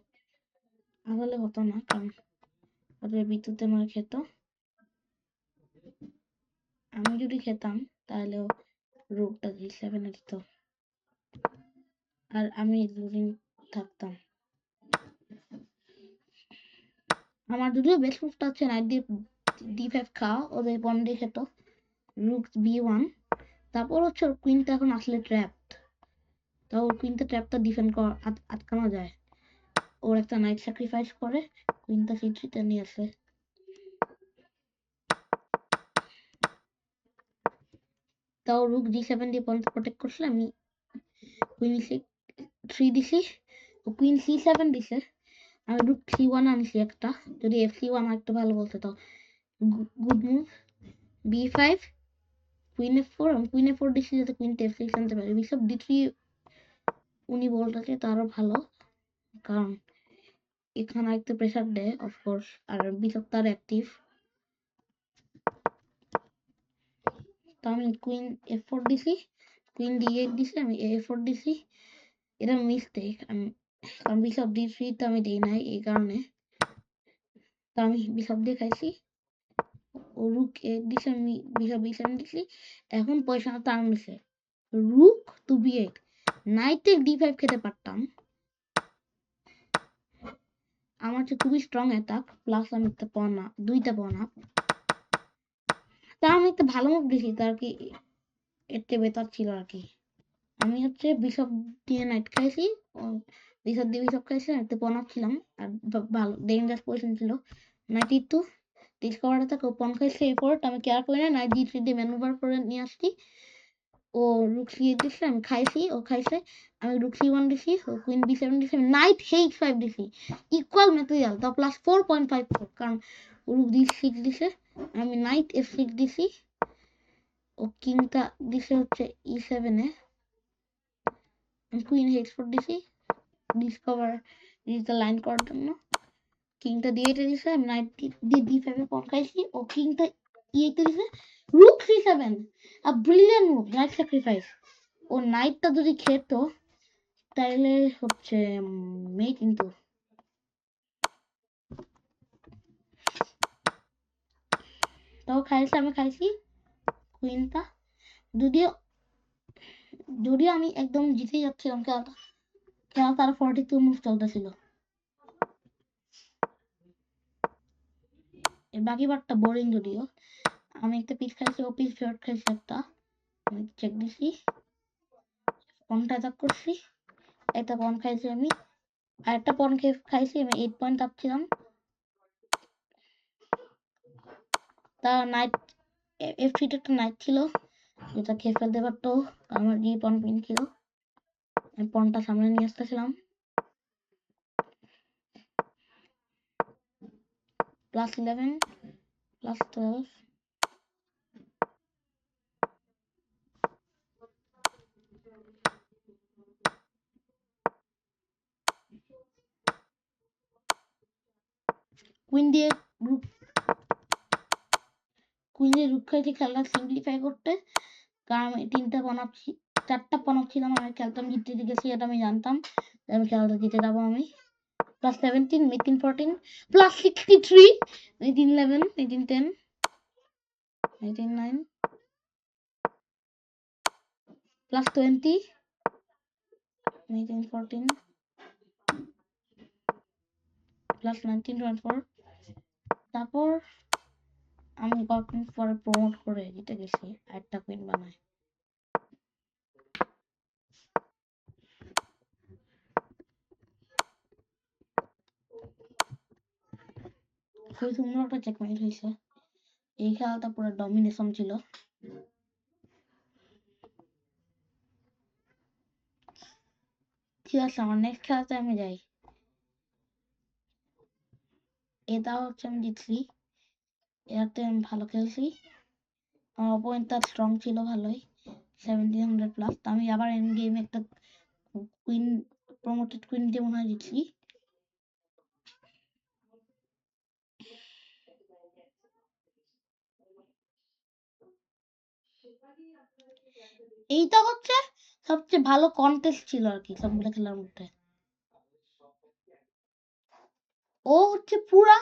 Speaker 1: আসলে হতো না, কারণ ওদের b2 তে আমার খেত, আমি যদি খেতাম তাহলে রুকটা g7 এ দিত আর আমি লুজিং থাকতাম। আমার যদিও বেস্ট মুভটা হচ্ছে নাইট d5 খাওয়া, ওদের পন দিয়ে খেত, রুক b1, তারপর হচ্ছে ওর কুইনটা এখন আসলে ট্র্যাপড, তাও ওর কুইনটা ট্র্যাপটা ডিফেন্ড আটকানো যায়, ওর একটা নাইট স্যাক্রিফাইস করে কুইনটা c3 তে নিয়ে আসে। তাও রুক g7 দিয়ে পয়েন্ট প্রোটেক্ট করছিল, আমি কুইন c3 দিছি, ও কুইন c7 দিছে, আমি রুক c1 আনছি একটা, যদি f1 একটা ভালো বলতে, তো good move, b5, queen f4, আমি কুইন f4 দিছি যাতে কুইন f6 আনতে পারে, বিশপ d3 উনি বলতেছে তারও ভালো, কারণ এখানে একটা প্রেসার দেয় অফকোর্স, আর বিশপ তার অ্যাক্টিভ, তো আমি কুইন f4 দিছি, কুইন d8 দিছি, আমি a4 দিছি, এটা মিস্টেক, কারণ বিশপ d3 তো আমি দিই নাই এই কারণে, তো আমি বিশপ দিয়ে খাইছি, ও রুক a8 দিছি, আমি বিশপ b7 দিছি, এখন পয়সা টার্ন নিছে রুক টু b8, নাইটে d5 খেতে পারতাম, আমার হচ্ছে খুবই স্ট্রং অ্যাটাক, প্লাস আমি একটা পনা, 2টা পনা, তা আমি একটা ভালো মুভ দিছি, তার কি এর চেয়ে বেটার ছিল আর কি। আমি হচ্ছে বিশপ দিয়ে নাইট খাইছি, বিশপ দিয়ে বিশপ খাইছি, একটা পন ছিলাম, আর ভালো ডেঞ্জারাস পজিশন ছিল, নাইট e2 ডিসকভার অ্যাটাক, পন খাইছে a4, আমি কেয়ার করি না, নাইট d3 দিয়ে ম্যানুভার করে নিয়ে আসছি, ও রুক সি8 দিছে, আমি খাইছি, ও খাইছে, আমি রুক সি1 দিছি, ও কুইন বি7 দিছে, আমি নাইট এইচ5 দিছি, ইকুয়াল ম্যাটেরিয়াল, তো প্লাস 4.54, কারণ রুক ডি6 দিছে, আমি নাইট এফ6 দিছি, ও কিংটা দিছে হচ্ছে ই7 এ, আমি কুইন এইচ4 দিছি ডিসকভার ডিজিটাল লাইন করার জন্য, কিংটা দিয়ে দিছে, আমি নাইট দিয়ে ডি5 এ পন খাইছি, ও কিংটা ই8 দিছে, rook C seven, a brilliant move, knight sacrifice, ও নাইটটা যদি খেত তাইলে হচ্ছে মেয়ে, কিন্তু তাও খাইছি, আমি খাইছি কুইনটা, যদিও যদিও আমি একদম জিতে যাচ্ছিলাম খেলাটা, খেলা তার 42 মুভ চলতেছিল, বাকি পার্টটা বোরিং, যদিও আমি একটা পিস খাইছি, ও পিস ফেরত খাইছি একটা, আমি চেক দিছি, পনটা অ্যাটাক করছি, একটা পন খাইছি আমি, আর একটা পন খাইছি, আমি 8 পয়েন্ট আপ ছিলাম, তা নাইট এফ3 একটা নাইট ছিল যেটা খেয়ে ফেলতে পারতো, আমার জি পন পিন ছিল, আমি পনটা সামনে নিয়ে আসতেছিলাম, +11 +12, কুইন দিয়ে রুক খাইছি খেলাটা সিম্পলিফাই করতে, কারণ আমি 3টা পনাপ 4টা পনাপ ছিলাম, আমি খেলতাম জিততে গেছি, এটা আমি জানতাম, আমি খেলাটা জিতে যাবো আমি, +17 18 14 +63 18 11 18 10 18 9 +20 18 14 +19 24, তারপর আমি কয়েকদিন পরে প্রমোট করে জিতে গেছি, একটা কুইন বানায়, খুবই সুন্দর একটা চেকমেট হয়েছে, এই খেলাটা পুরো ডমিনেশন ছিল, ঠিক আছে, আমার নেক্সট খেলাতে আমি যাই, এটা হচ্ছে আমি জিতছি, এটাতে আমি ভালো খেলছি, আমার অপোনেন্টটা স্ট্রং ছিল ভালোই, 1700+, আমি আবার এন্ড গেমে একটা কুইন প্রমোটেড কুইন দিয়ে মনে হয় জিতছি, এইটা হচ্ছে সবচেয়ে ভালো কন্টেস্ট ছিল আর কি সবগুলো খেলার মধ্যে, ও হচ্ছে পুরা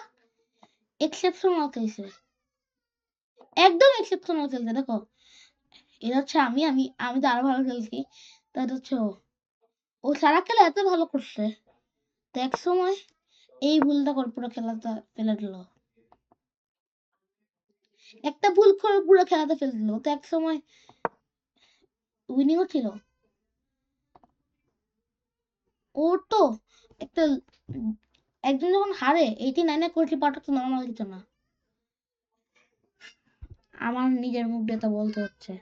Speaker 1: এক্সেপশনাল খেলছে, একদম এক্সেপশনাল খেলছে, দেখো এটা হচ্ছে আমি তো আরো ভালো খেলছি, তা এটা হচ্ছে ও সারা খেলা এত ভালো করছে, তো এক সময় এই ভুলটা করে পুরো খেলাটা ফেলে দিল, একটা ভুল করে পুরো খেলাটা ফেলে দিল, তো এক সময় উইনিংও ছিল, ও তো একটা একজন যখন হারে 89-এ কোয়েটি পাওয়াটা তো নর্মাল কিছু না, আমার নিজের মুখ দিয়ে তো বলতে হচ্ছে,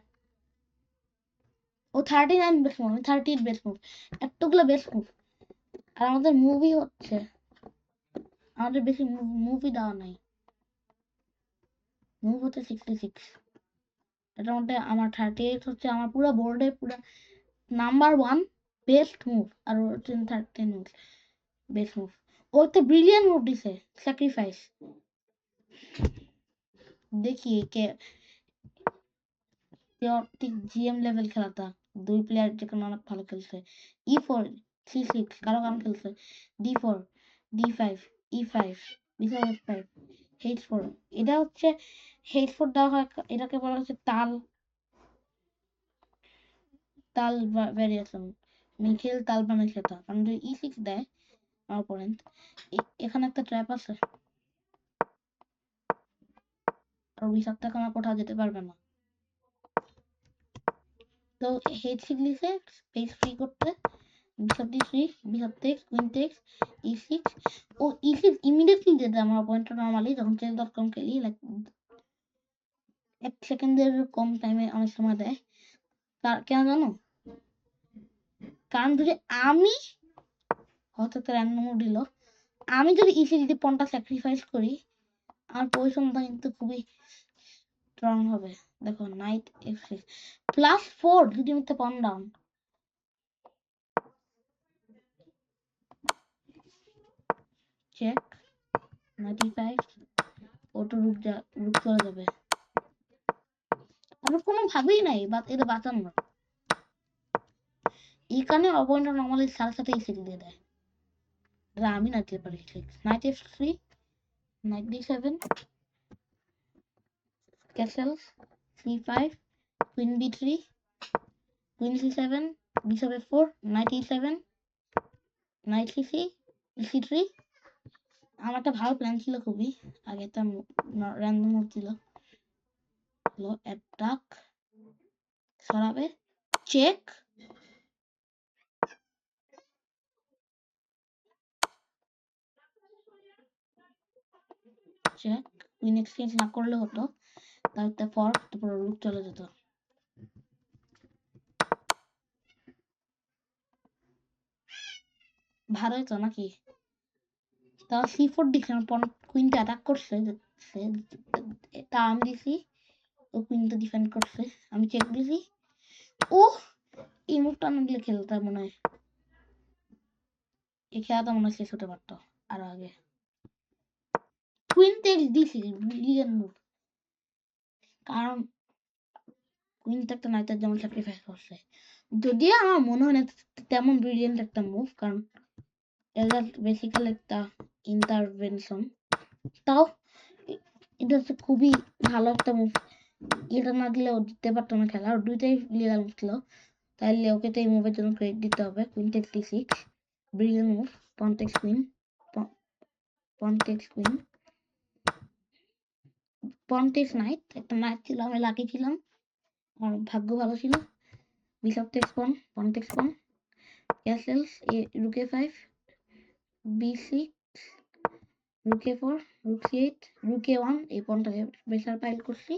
Speaker 1: ও 39 বেস্ট মুভ, আমি 38 বেস্ট মুভ, এতগুলো বেস্ট মুভ, আর আমাদের মুভি হচ্ছে, আমাদের বেশি মুভি দেওয়া নাই, মুভ হচ্ছে 66, এটার মধ্যে আমার 38 হচ্ছে আমার পুরো বোর্ডে পুরো নাম্বার 1 বেস্ট মুভ, আর হচ্ছে 13 মুভ বেস্ট মুভ, ও তো ব্রিলিয়ান্ট মুভ দিছে, স্যাক্রিফাইস, দেখি কে ঠিক জিএম লেভেল খেলাটা, 2 প্লেয়ার যেখানে অনেক ভালো খেলছে, E4 3-6 কারো কারণ খেলছে, D4 D5 E5 B7 F5 H4, এটা হচ্ছে H4 দেওয়া হয়, এটাকে বলা হচ্ছে তাল তাল ভ্যারিয়েশন, মিখেল তাল বানাইছে, তা কারণ যদি E6 দেয় আমার অপোনেন্ট, এখানে একটা ট্র্যাপ আছে, আর বিশাক্ত আমার কোথাও যেতে পারবে না, তো H6 লিখে স্পেস ফ্রি করতে, bishop d3 bishop takes queen takes e6, ও e6 ইমিডিয়েটলি যেতে আমার অপয়েন্টটা নরমালি যখন chess.com খেলি, লাইক 1 সেকেন্ডের কম টাইমে অনেক সময় দেয়, কেন জানো? কারণ যদি আমি হঠাৎ র্যান্ডম দিল, আমি যদি ইসিলি পনটা স্যাক্রিফাইস করি, আমার পজিশনটা কিন্তু খুবই স্ট্রং হবে। দেখো নাইট F6 +4 যদি মিথ্যে pawn down, check knight E5 অটো রুক চলে যাবে। আর কোনো ভাবেই নাই এটা বাঁচানোর। এখানে অপয়েন্টটা নর্মালি সাথে সাথে ইসিলি দিয়ে দেয়, আমি না দিতে পারি। Night F3 night D7 castles C5 queen B3 queen C7 bishop F4 knight E7 knight C6 C3। আমার একটা ভালো প্ল্যান ছিল খুবই, আগে একটা র্যান্ডম মুভ ছিল, হলো অ্যাটাক সরাবে, চেক চেক কুইন এক্সচেঞ্জ না করলে হতো, তারপর রুক চলে যেত। ভালো হতো নাকি? তাও C4 দিছিলাম, কুইনটা অ্যাটাক করছে, তা আমি দিছি, ও কুইনটা ডিফেন্ড করছে, আমি চেক দিছি। ও এই মুভটা না দিলে খেলতে মনে হয়, এই খেলাটা মনে হয় শেষ হতে পারতো আরো আগে। কুইন টেক্স দিছি, ব্রিলিয়ান্ট মুভ, কারণ কুইনটা একটা নাইটের যেমন স্যাক্রিফাইস করছে, যদিও আমার মনে হয় না তেমন ব্রিলিয়ান্ট একটা মুভ, কারণ এটা বেসিক্যালি একটা ইন্টারভেনশন। তাও এটা হচ্ছে খুবই ভালো একটা মুভ, এটা না দিলে ও জিততে পারতো না খেলা, আর দুইটাই লিগাল মুভ ছিল, তাহলে ওকে তো এই মুভের জন্য ক্রেডিট দিতে হবে। Queen text D6 brilliant move, পন টেক্স কুইন, পন টেক্স কুইন, পন টেক্স নাইট, একটা নাইট ছিল, আমি লাকি ছিলাম, আমার ভাগ্য ভালো ছিল। বিশপ টেক্স পন, পন টেক্স পন, castles রুক A5 B6 রুক A4 রুক C8 রুক A1, এই পনটাকে প্রেসার পাইল করছি,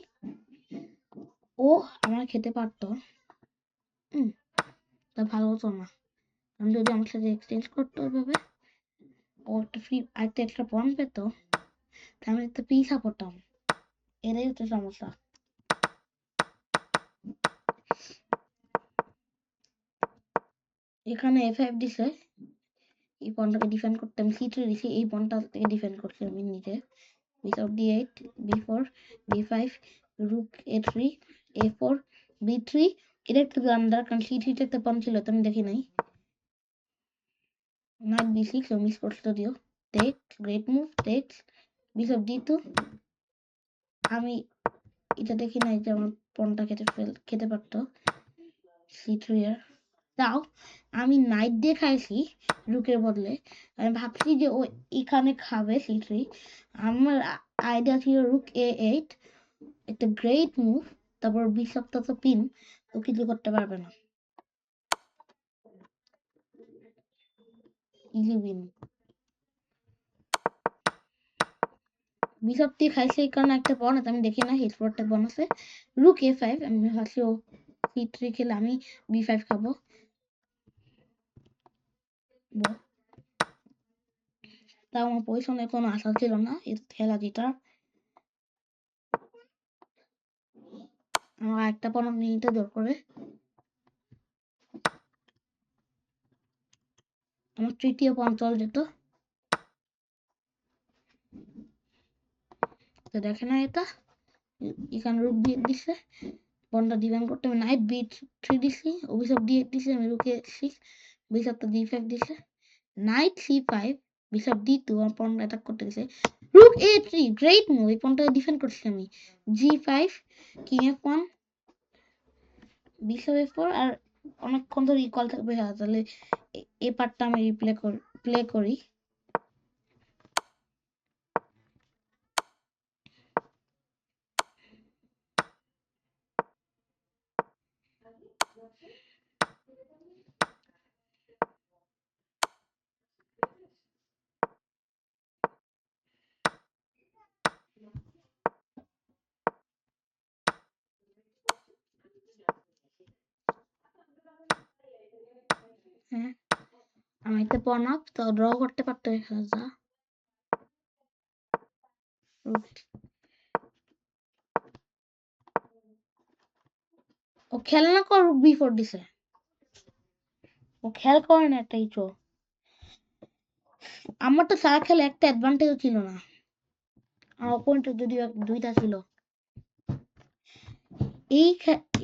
Speaker 1: ও আমার খেতে পারতো, তা ভালো হতো না। আমি যদি আমার সাথে এক্সচেঞ্জ করতো ওইভাবে, ও একটা ফ্রি একটা এক্সট্রা পন পেত, আমি একটা পিসা পড়তাম, এটাই হচ্ছে সমস্যা। এখানে A5 দিছে, এই পনটাকে ডিফেন্ড করতে আমি C3 দিছি, এই পনটা থেকে ডিফেন্ড করছি আমি নিজে। Bishop D8 B4 B5 রুক A3 A4 B3, এটা একটু ব্লান্ডার, কারণ C3 তে একটা পন ছিল তো আমি দেখি নাই। নাইট B6 ও মিস করছে যদিও, take great move, takes bishop D2, আমি এটা দেখি নাই যে আমার পনটা খেতে পারতো C3 এর। তাও আমি নাইট দিয়ে খাইছি রুকের বদলে, আমি ভাবছি যে ও এখানে খাবে C3, আমার আইডিয়া ছিল রুক A8 একটা গ্রেট মুভ, তারপর বিশপটা তো পিন, ও কিছু করতে পারবে না, ইজি উইন। বিশপ দিয়ে খাইছে এই কারণে একটা পন আছে, আমি দেখি না হিট একটা পন আছে, রুক A5, আমি ভাবছি ও C3 খেলে আমি B5 খাবো, তাও আমার পজিশনে কোনো আশা ছিল না এর খেলা জেতার। আমার একটা পন নিতে জোর করে, আমার তৃতীয় পন চল যেত, তো দেখে না এটা, এখানে রুক দিয়ে দিছে, পনটা ডিফেন্ড করতে আমি নাইট B3 দিছি, অভিশাপ D8 দিছে, আমি রুকে 6 বিশপটা D5 দিছে, নাইট C5 বিশপ D2, আমার পন অ্যাটাক করতে গেছে, রুক A3 গ্রেট মুভ, এই পনটা ডিফেন্ড করছি আমি, G5 king F1 bishop F4, আর অনেকক্ষণ ধরে ইকুয়াল থাকবে, তাহলে এই পার্টটা আমি প্লে করি। নাইতে পন আপ তো ড্র করতে পারতো যা ও খেল না কর বিফোর দিছে ও খেল করে না একটাই চো আমার তো সারা খেলে একটা অ্যাডভান্টেজও ছিল না আর অপোনেন্টের যদিও দুইটা ছিল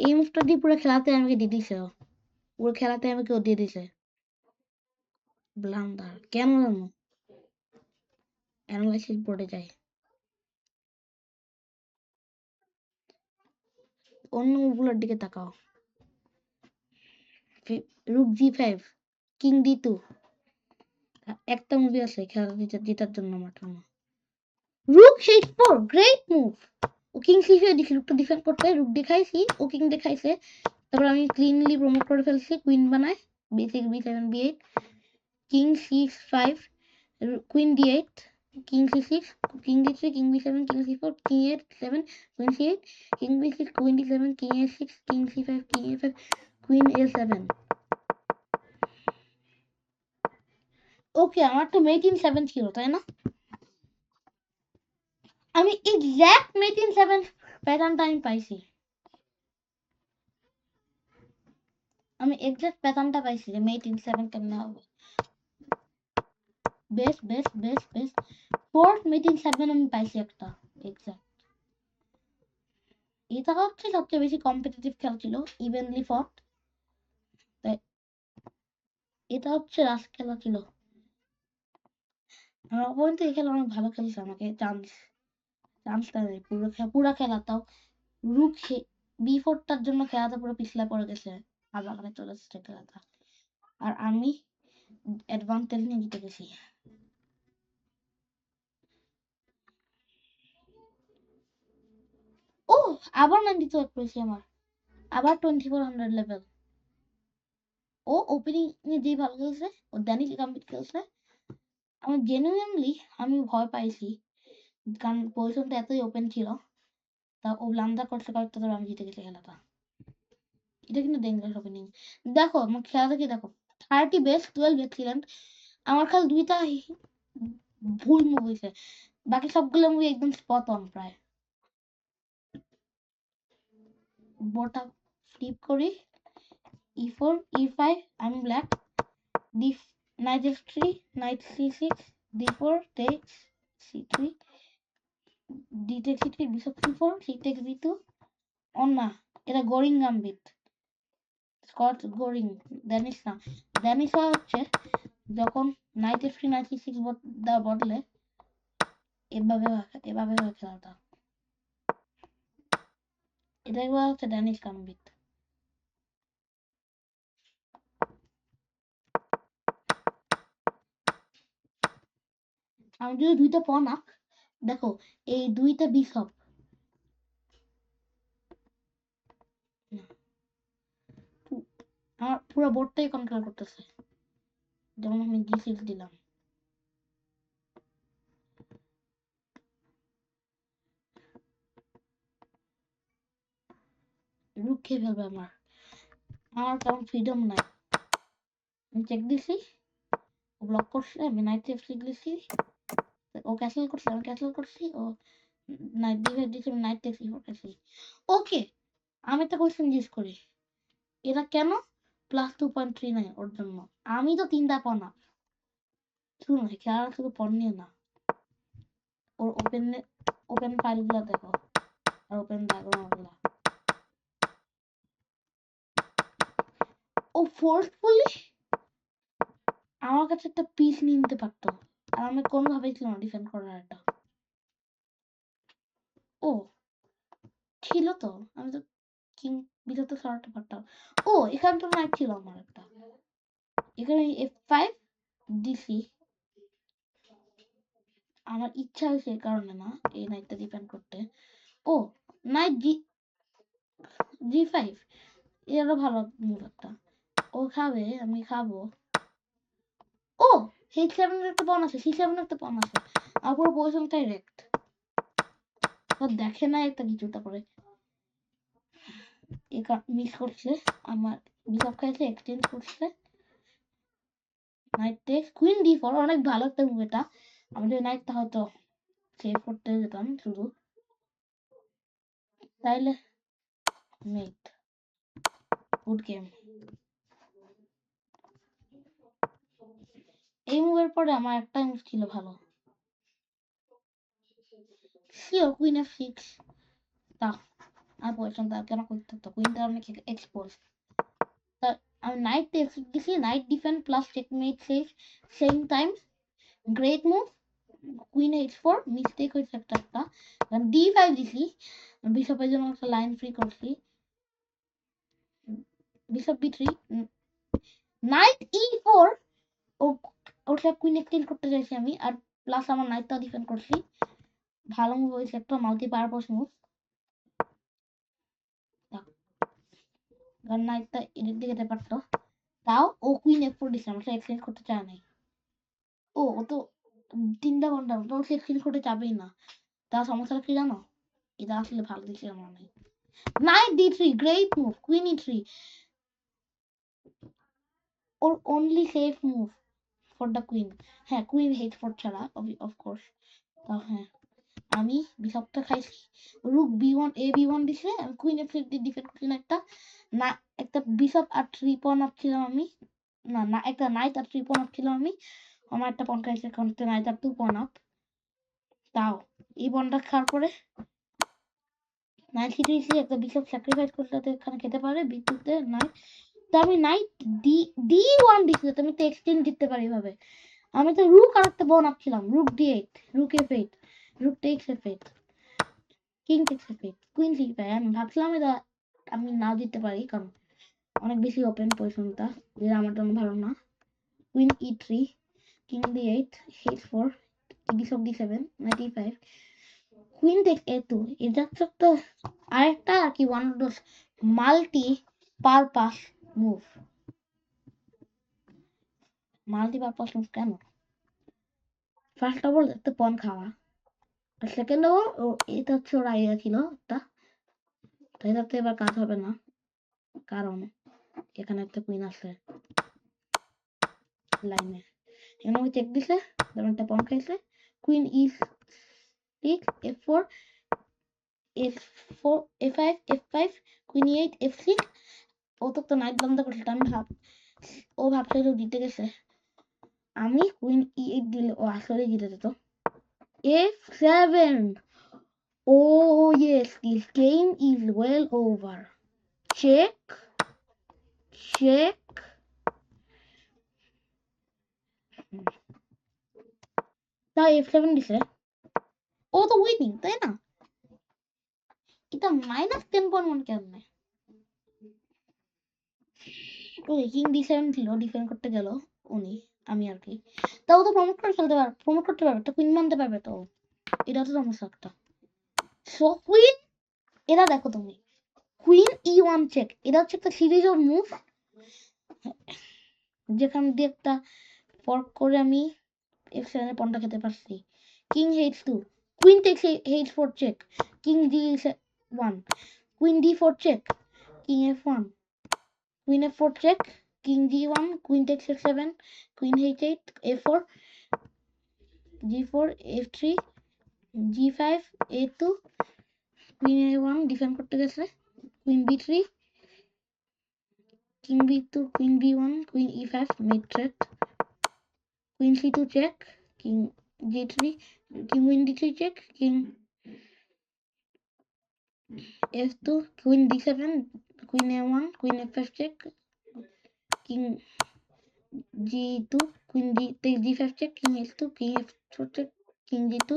Speaker 1: এই মুভটা দিয়ে পুরো খেলাতে আমাকে দিয়ে দিছে পুরো খেলাতে আমাকে ও দিয়ে দিছে ব্লান্ডার কেন জানো অ্যানালাইসিস বোর্ডে যায় অন্য মুভগুলোর দিকে তাকাও রুক জি5 কিং ডি2 একটা মুভি আছে খেলা যেটার জন্য মাত্র রুক h4 গ্রেট মুভ ও কিং c5 দেখি রুকটা ডিফেন্ড করতে রুক দেখাইছি ও কিং দেখাইছে তারপর আমি ক্লিনলি প্রমোট করে ফেলছি কুইন বানায় b6 b7 b8 king c5 queen d8 king c6 king d3 king b7 king c4 king a7 queen c8 king b6 queen d7 king a6 king c5 king a5 queen a7 ওকে আমার তো মেট in 7 ছিল তাই না আমি exact mate in 7 প্যাটার্নটা আমি পাইছি আমি এক্সাক্ট প্যাটার্নটা পাইছি যে মেট ইন 7 কেমনে হবে best best best best fourth mate in 7 আমি পাইছি একটা এক্সাক্ট এটা হচ্ছে সবচেয়ে বেশি কম্পিটিটিভ খেলা ছিল ইভেনলি ফট তাই এটা হচ্ছে লাস্ট খেলা ছিল আমার অপোনেন্ট এই খেলা অনেক ভালো খেলছে আমাকে চান্সটা নেই পুরো খেলা তাও রুক বি4টার জন্য খেলাটা পুরো পিছলা পড়ে গেছে আবার চলে এসেছে খেলাটা আর আমি অ্যাডভান্টেজ নিয়ে জিতে গেছি ও আবার 92 পেয়েছি আমার আবার 2400 লেভেল ও ওপেনিং এ যে ভালো খেলছে ও ড্যানিশ গাম্বিট খেলছে আমার জেনুইনলি আমি ভয় পাইছি কারণ পজিশনটা এতই ওপেন ছিল তা ও ব্লান্ডার করতে করতে আমি জিতে গেছি খেলাটা এটা কিন্তু ডেঞ্জারাস ওপেনিং দেখো আমার খেলাটা কি দেখো 30 বেস্ট 12 এক্সিলেন্ট আমার খালি দুইটা ভুল মুভ হয়েছে বাকি সবগুলো মুভি একদম স্পট অন প্রায় বোটা ফ্লিপ করি e4 e5 আমি black d knight f3 knight c6 d4 takes c3 d takes c3 bishop c4 c takes b2 on না এটা গোরিং গাম্বিট স্কট গোরিং ড্যানিশ না ড্যানিশ হচ্ছে যখন নাইট f3 নাইট c6 বদলে এভাবে হয় খেলাটা এটা একবার হচ্ছে ড্যানিশ গাম্বিট আমি যদি দুইটা পন আঁক দেখো এই দুইটা বিশপ আমার পুরো বোর্ডটাই কন্ট্রোল করতেছে যেমন আমি g6 দিলাম রুক খেয়ে ফেলবে আমার কারণ ফ্রিডম নাই আমি চেক দিছি ও ব্লক করছে আমি নাইট f3 দিছি ও ক্যাসেল করছে আমি ক্যাসেল করছি ও নাইট ডিভাইড দিছি আমি নাইট টেক্স ইফোর করছি ওকে আমি একটা কোশ্চেন জিজ্ঞেস করি এটা কেন প্লাস 2.39 ওর জন্য আমি তো তিনটা পনা শুনো খেলা শুধু পণ নিয়ে না ওর ওপেন ফাইলগুলো দেখো আর ওপেন ডায়াগ্রামগুলো ও ফোর্সফুলি আমার কাছে একটা পিস নিয়ে নিতে পারতো আর আমি কোনোভাবেই ছিল না ডিফেন্ড করার একটা ও ছিল তো আমি তো কিং বিটাতে সরাতে পারতাম ও এখানে তো নাইট ছিল আমার একটা এখানে f5 দিছি আমার ইচ্ছা হয়েছে এই কারণে না এই নাইটটা ডিপেন্ড করতে ও নাইট জি5 এরও ভালো মুভ একটা ও খাবে আমি খাবো ও h7 এর একটা পন আছে c7 এর একটা পন আছে আমার পুরো পজিশনটাই রেক্ট দেখে না একটা কিছু তারপরে মিস করছে আমার বিশপ খাইছে এক্সচেঞ্জ করছে নাইট টেক্স কুইন d4 অনেক ভালো একটা মুভ এটা। আমি যদি নাইটটা হয়তো সেভ করতে যেতাম শুধু, তাইলে মেট গুড গেম। এই মুভের পরে আমার একটা মুভ ছিল ভালো, শিওর কুইন f6। তা আর পয়সা কেন করতে হতো, কুইনটা অনেক এক্সপোজ। তা আমি নাইট টেক্স দিছি, night defend plus checkmate save same time, great move. Queen h4 mistake হয়েছে একটা d5 দিছি, বিশপের জন্য একটা লাইন ফ্রি করছি, বিশপ b3, নাইট e4। ওটা কুইন এক্সচেঞ্জ করতে চাইছি আমি, আর প্লাস আমার নাইটটা ডিফেন্ড করছি। ভালো মুভ হয়েছে একটা, মাল্টি পারপাস মুভ। নাইটটা এদিক দিকে যেতে পারতো, তাও ও কুইন f4 দিছে, আমরা এক্সচেঞ্জ করতে চায় নাই। ও তো 3টা ঘন্টা তো এক্সচেঞ্জ করতে চাবেই না। তা সমস্যা কি জানো, এটা আসলে ভালো দিছে আমার নাই। Night d3 great move, queen e3 or only safe move for the queen। হ্যাঁ কুইন h4 ছাড়া অফকোর্স। তাও হ্যাঁ আমি বিশপটা খাইছি, রুক b1 a b1 দিছে, আমি কুইন f6 দিয়ে ডিফেন্ড করছি। না একটা বিশপ আর 3 পন আপ ছিলাম আমি, না একটা নাইট আর 3 পন আপ ছিলাম আমি, আমার একটা পন খাইছে, কারণ নাইট আর 2 পন আপ। তাও এই পনটা খাওয়ার পরে নাইট সিটিসি একটা বিশপ স্যাক্রিফাইস করতে এখানে খেতে পারে বিদ্যুতে নাইট। তো আমি নাইট d1 দিছি, আমি তো এক্সচেঞ্জ জিততে পারি এভাবে। আমি তো রুক আর একটা বন আপ ছিলাম, rook d8, rook f8, rook takes f8, king takes f8, queen c5। আমি ভাবছিলাম এটা আমি না দিতে পারি, কারণ অনেক বেশি ওপেন পজিশনটা, যেটা আমার জন্য ভালো না। Queen e3, king d8, h4, bishop d7, night e5, queen text a2। এটা হচ্ছে একটা আরেকটা আর কি one of those multi purpose move. Multi purpose move কেন? ফার্স্ট অফ অল একটা পন খাওয়া, আর সেকেন্ড অফ অল এটা হচ্ছে ওর আইডিয়া ছিল একটা, তাই তাতে এবার কাজ হবে না, কারণ এখানে একটা কুইন আছে লাইনে। এখানে চেক দিছে, যেমন একটা পন খাইছে, queen e6, f4, f4, f5, f5, queen e8, f6। ও তো নাইট বন্ধ করছিল, ও ভাবছে যে জিতে গেছে। আমি কুইন e8 দিলে ও আসলে জিতে যেত। f7, oh yes, this game is well over. Check, check. তাই f7 দিছে, ও তো উইনিং তাই না? এটা -10.1 কেমনে? ওই কিং d7 ছিল, ডিফেন্ড করতে গেল উনি, আমি আর কি। তাও তো প্রমোট করে ফেলতে পারবে, প্রমোট করতে পারবে, তো কুইন মানতে পারবে তো, এটা তো সমস্যা একটা। সো কুইন, এটা দেখো তুমি, কুইন e1 চেক, এটা হচ্ছে একটা সিরিজ অফ মুভ, যেখান দিয়ে একটা ফর্ক করে আমি f7 এর পনটা খেতে পারছি। King h2, queen takes h4 check, king d1, queen d4 check, king f1, queen f4 check, king g1, queen takes f7, queen h8, f4, g4, f3, g5, a2, queen a1 defend করতে গেছে, queen b3, king b2, queen b1, queen e5 mate threat, queen c2 check, king g3, queen d3 check, king f2, queen d7, queen a1, queen f5 check, king g2, queen d5 check, king h2, king f4 check, king g2,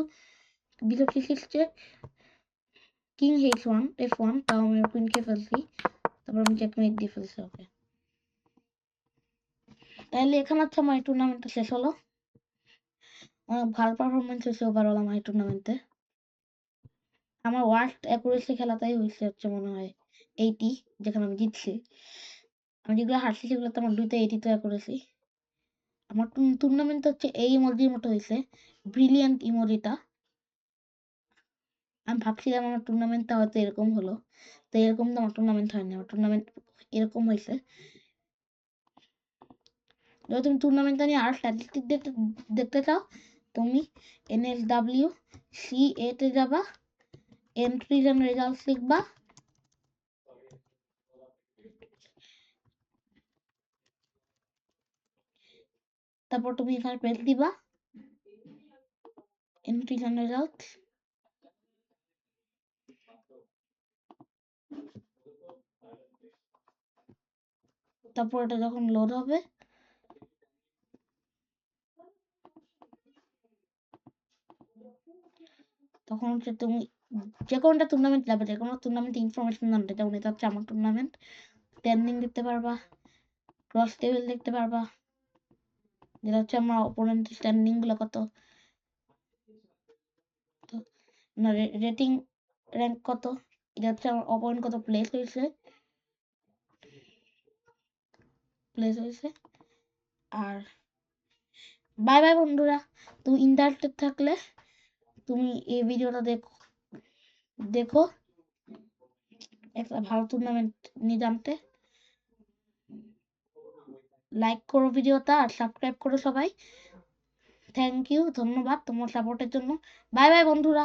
Speaker 1: bishop c6 check, king h1, f1। তাও আমি কুইনকে ফেলছি, তারপর আমি checkmate দিয়ে ফেলছি ওকে। তাহলে এখানে হচ্ছে আমার টুর্নামেন্টটা শেষ হলো, অনেক ভালো পারফরমেন্স হয়েছে ওভারঅল আমার এই টুর্নামেন্টে। আমার ওয়ার্স্ট অ্যাকুরেসি খেলাটাই হয়েছে হচ্ছে মনে হয় 80, যেখানে আমি জিতছি। আমি যেগুলো হারছি সেগুলো তো আমার 2তে 80 তো অ্যাকুরেসি। আমার টুর্নামেন্ট হচ্ছে এই ইমোজির মতো হয়েছে, ব্রিলিয়ান্ট ইমোজিটা। আমি ভাবছিলাম আমার টুর্নামেন্টটা হয়তো এরকম হলো, তো এরকম তো আমার টুর্নামেন্ট হয়নি, আমার টুর্নামেন্ট এরকম হয়েছে। যদি তুমি টুর্নামেন্টটা নিয়ে আর স্ট্যাটিস্টিক দেখতে চাও, তুমি NSWCA তে যাবা, এন্ট্রিজ এন্ড রেজাল্টস লিখবা, তারপর তুমি এখানে প্রেস দিবা এন্ট্রিজ এন্ড রেজাল্টস। তারপর এটা যখন লোড হবে তখন হচ্ছে তুমি যে কোনোটা টুর্নামেন্ট যাবে, যে কোনো টুর্নামেন্ট ইনফরমেশন জানতে, যেমন এটা হচ্ছে আমার টুর্নামেন্ট, স্ট্যান্ডিং দেখতে পারবা, ক্রস টেবিল দেখতে পারবা, যেটা হচ্ছে আমার অপোনেন্টের স্ট্যান্ডিং গুলো কত, না রেটিং র্যাঙ্ক কত, এটা হচ্ছে আমার অপোনেন্ট কত প্লেস হয়েছে। আর বাই বাই বন্ধুরা, তুমি ইন্টারেস্টেড থাকলে তুমি এই ভিডিওটা দেখো একটা ভালো টুর্নামেন্ট নিয়ে জানতে। লাইক করো ভিডিওটা আর সাবস্ক্রাইব করো সবাই। থ্যাংক ইউ, ধন্যবাদ তোমার সাপোর্টের জন্য। বাই বাই বন্ধুরা।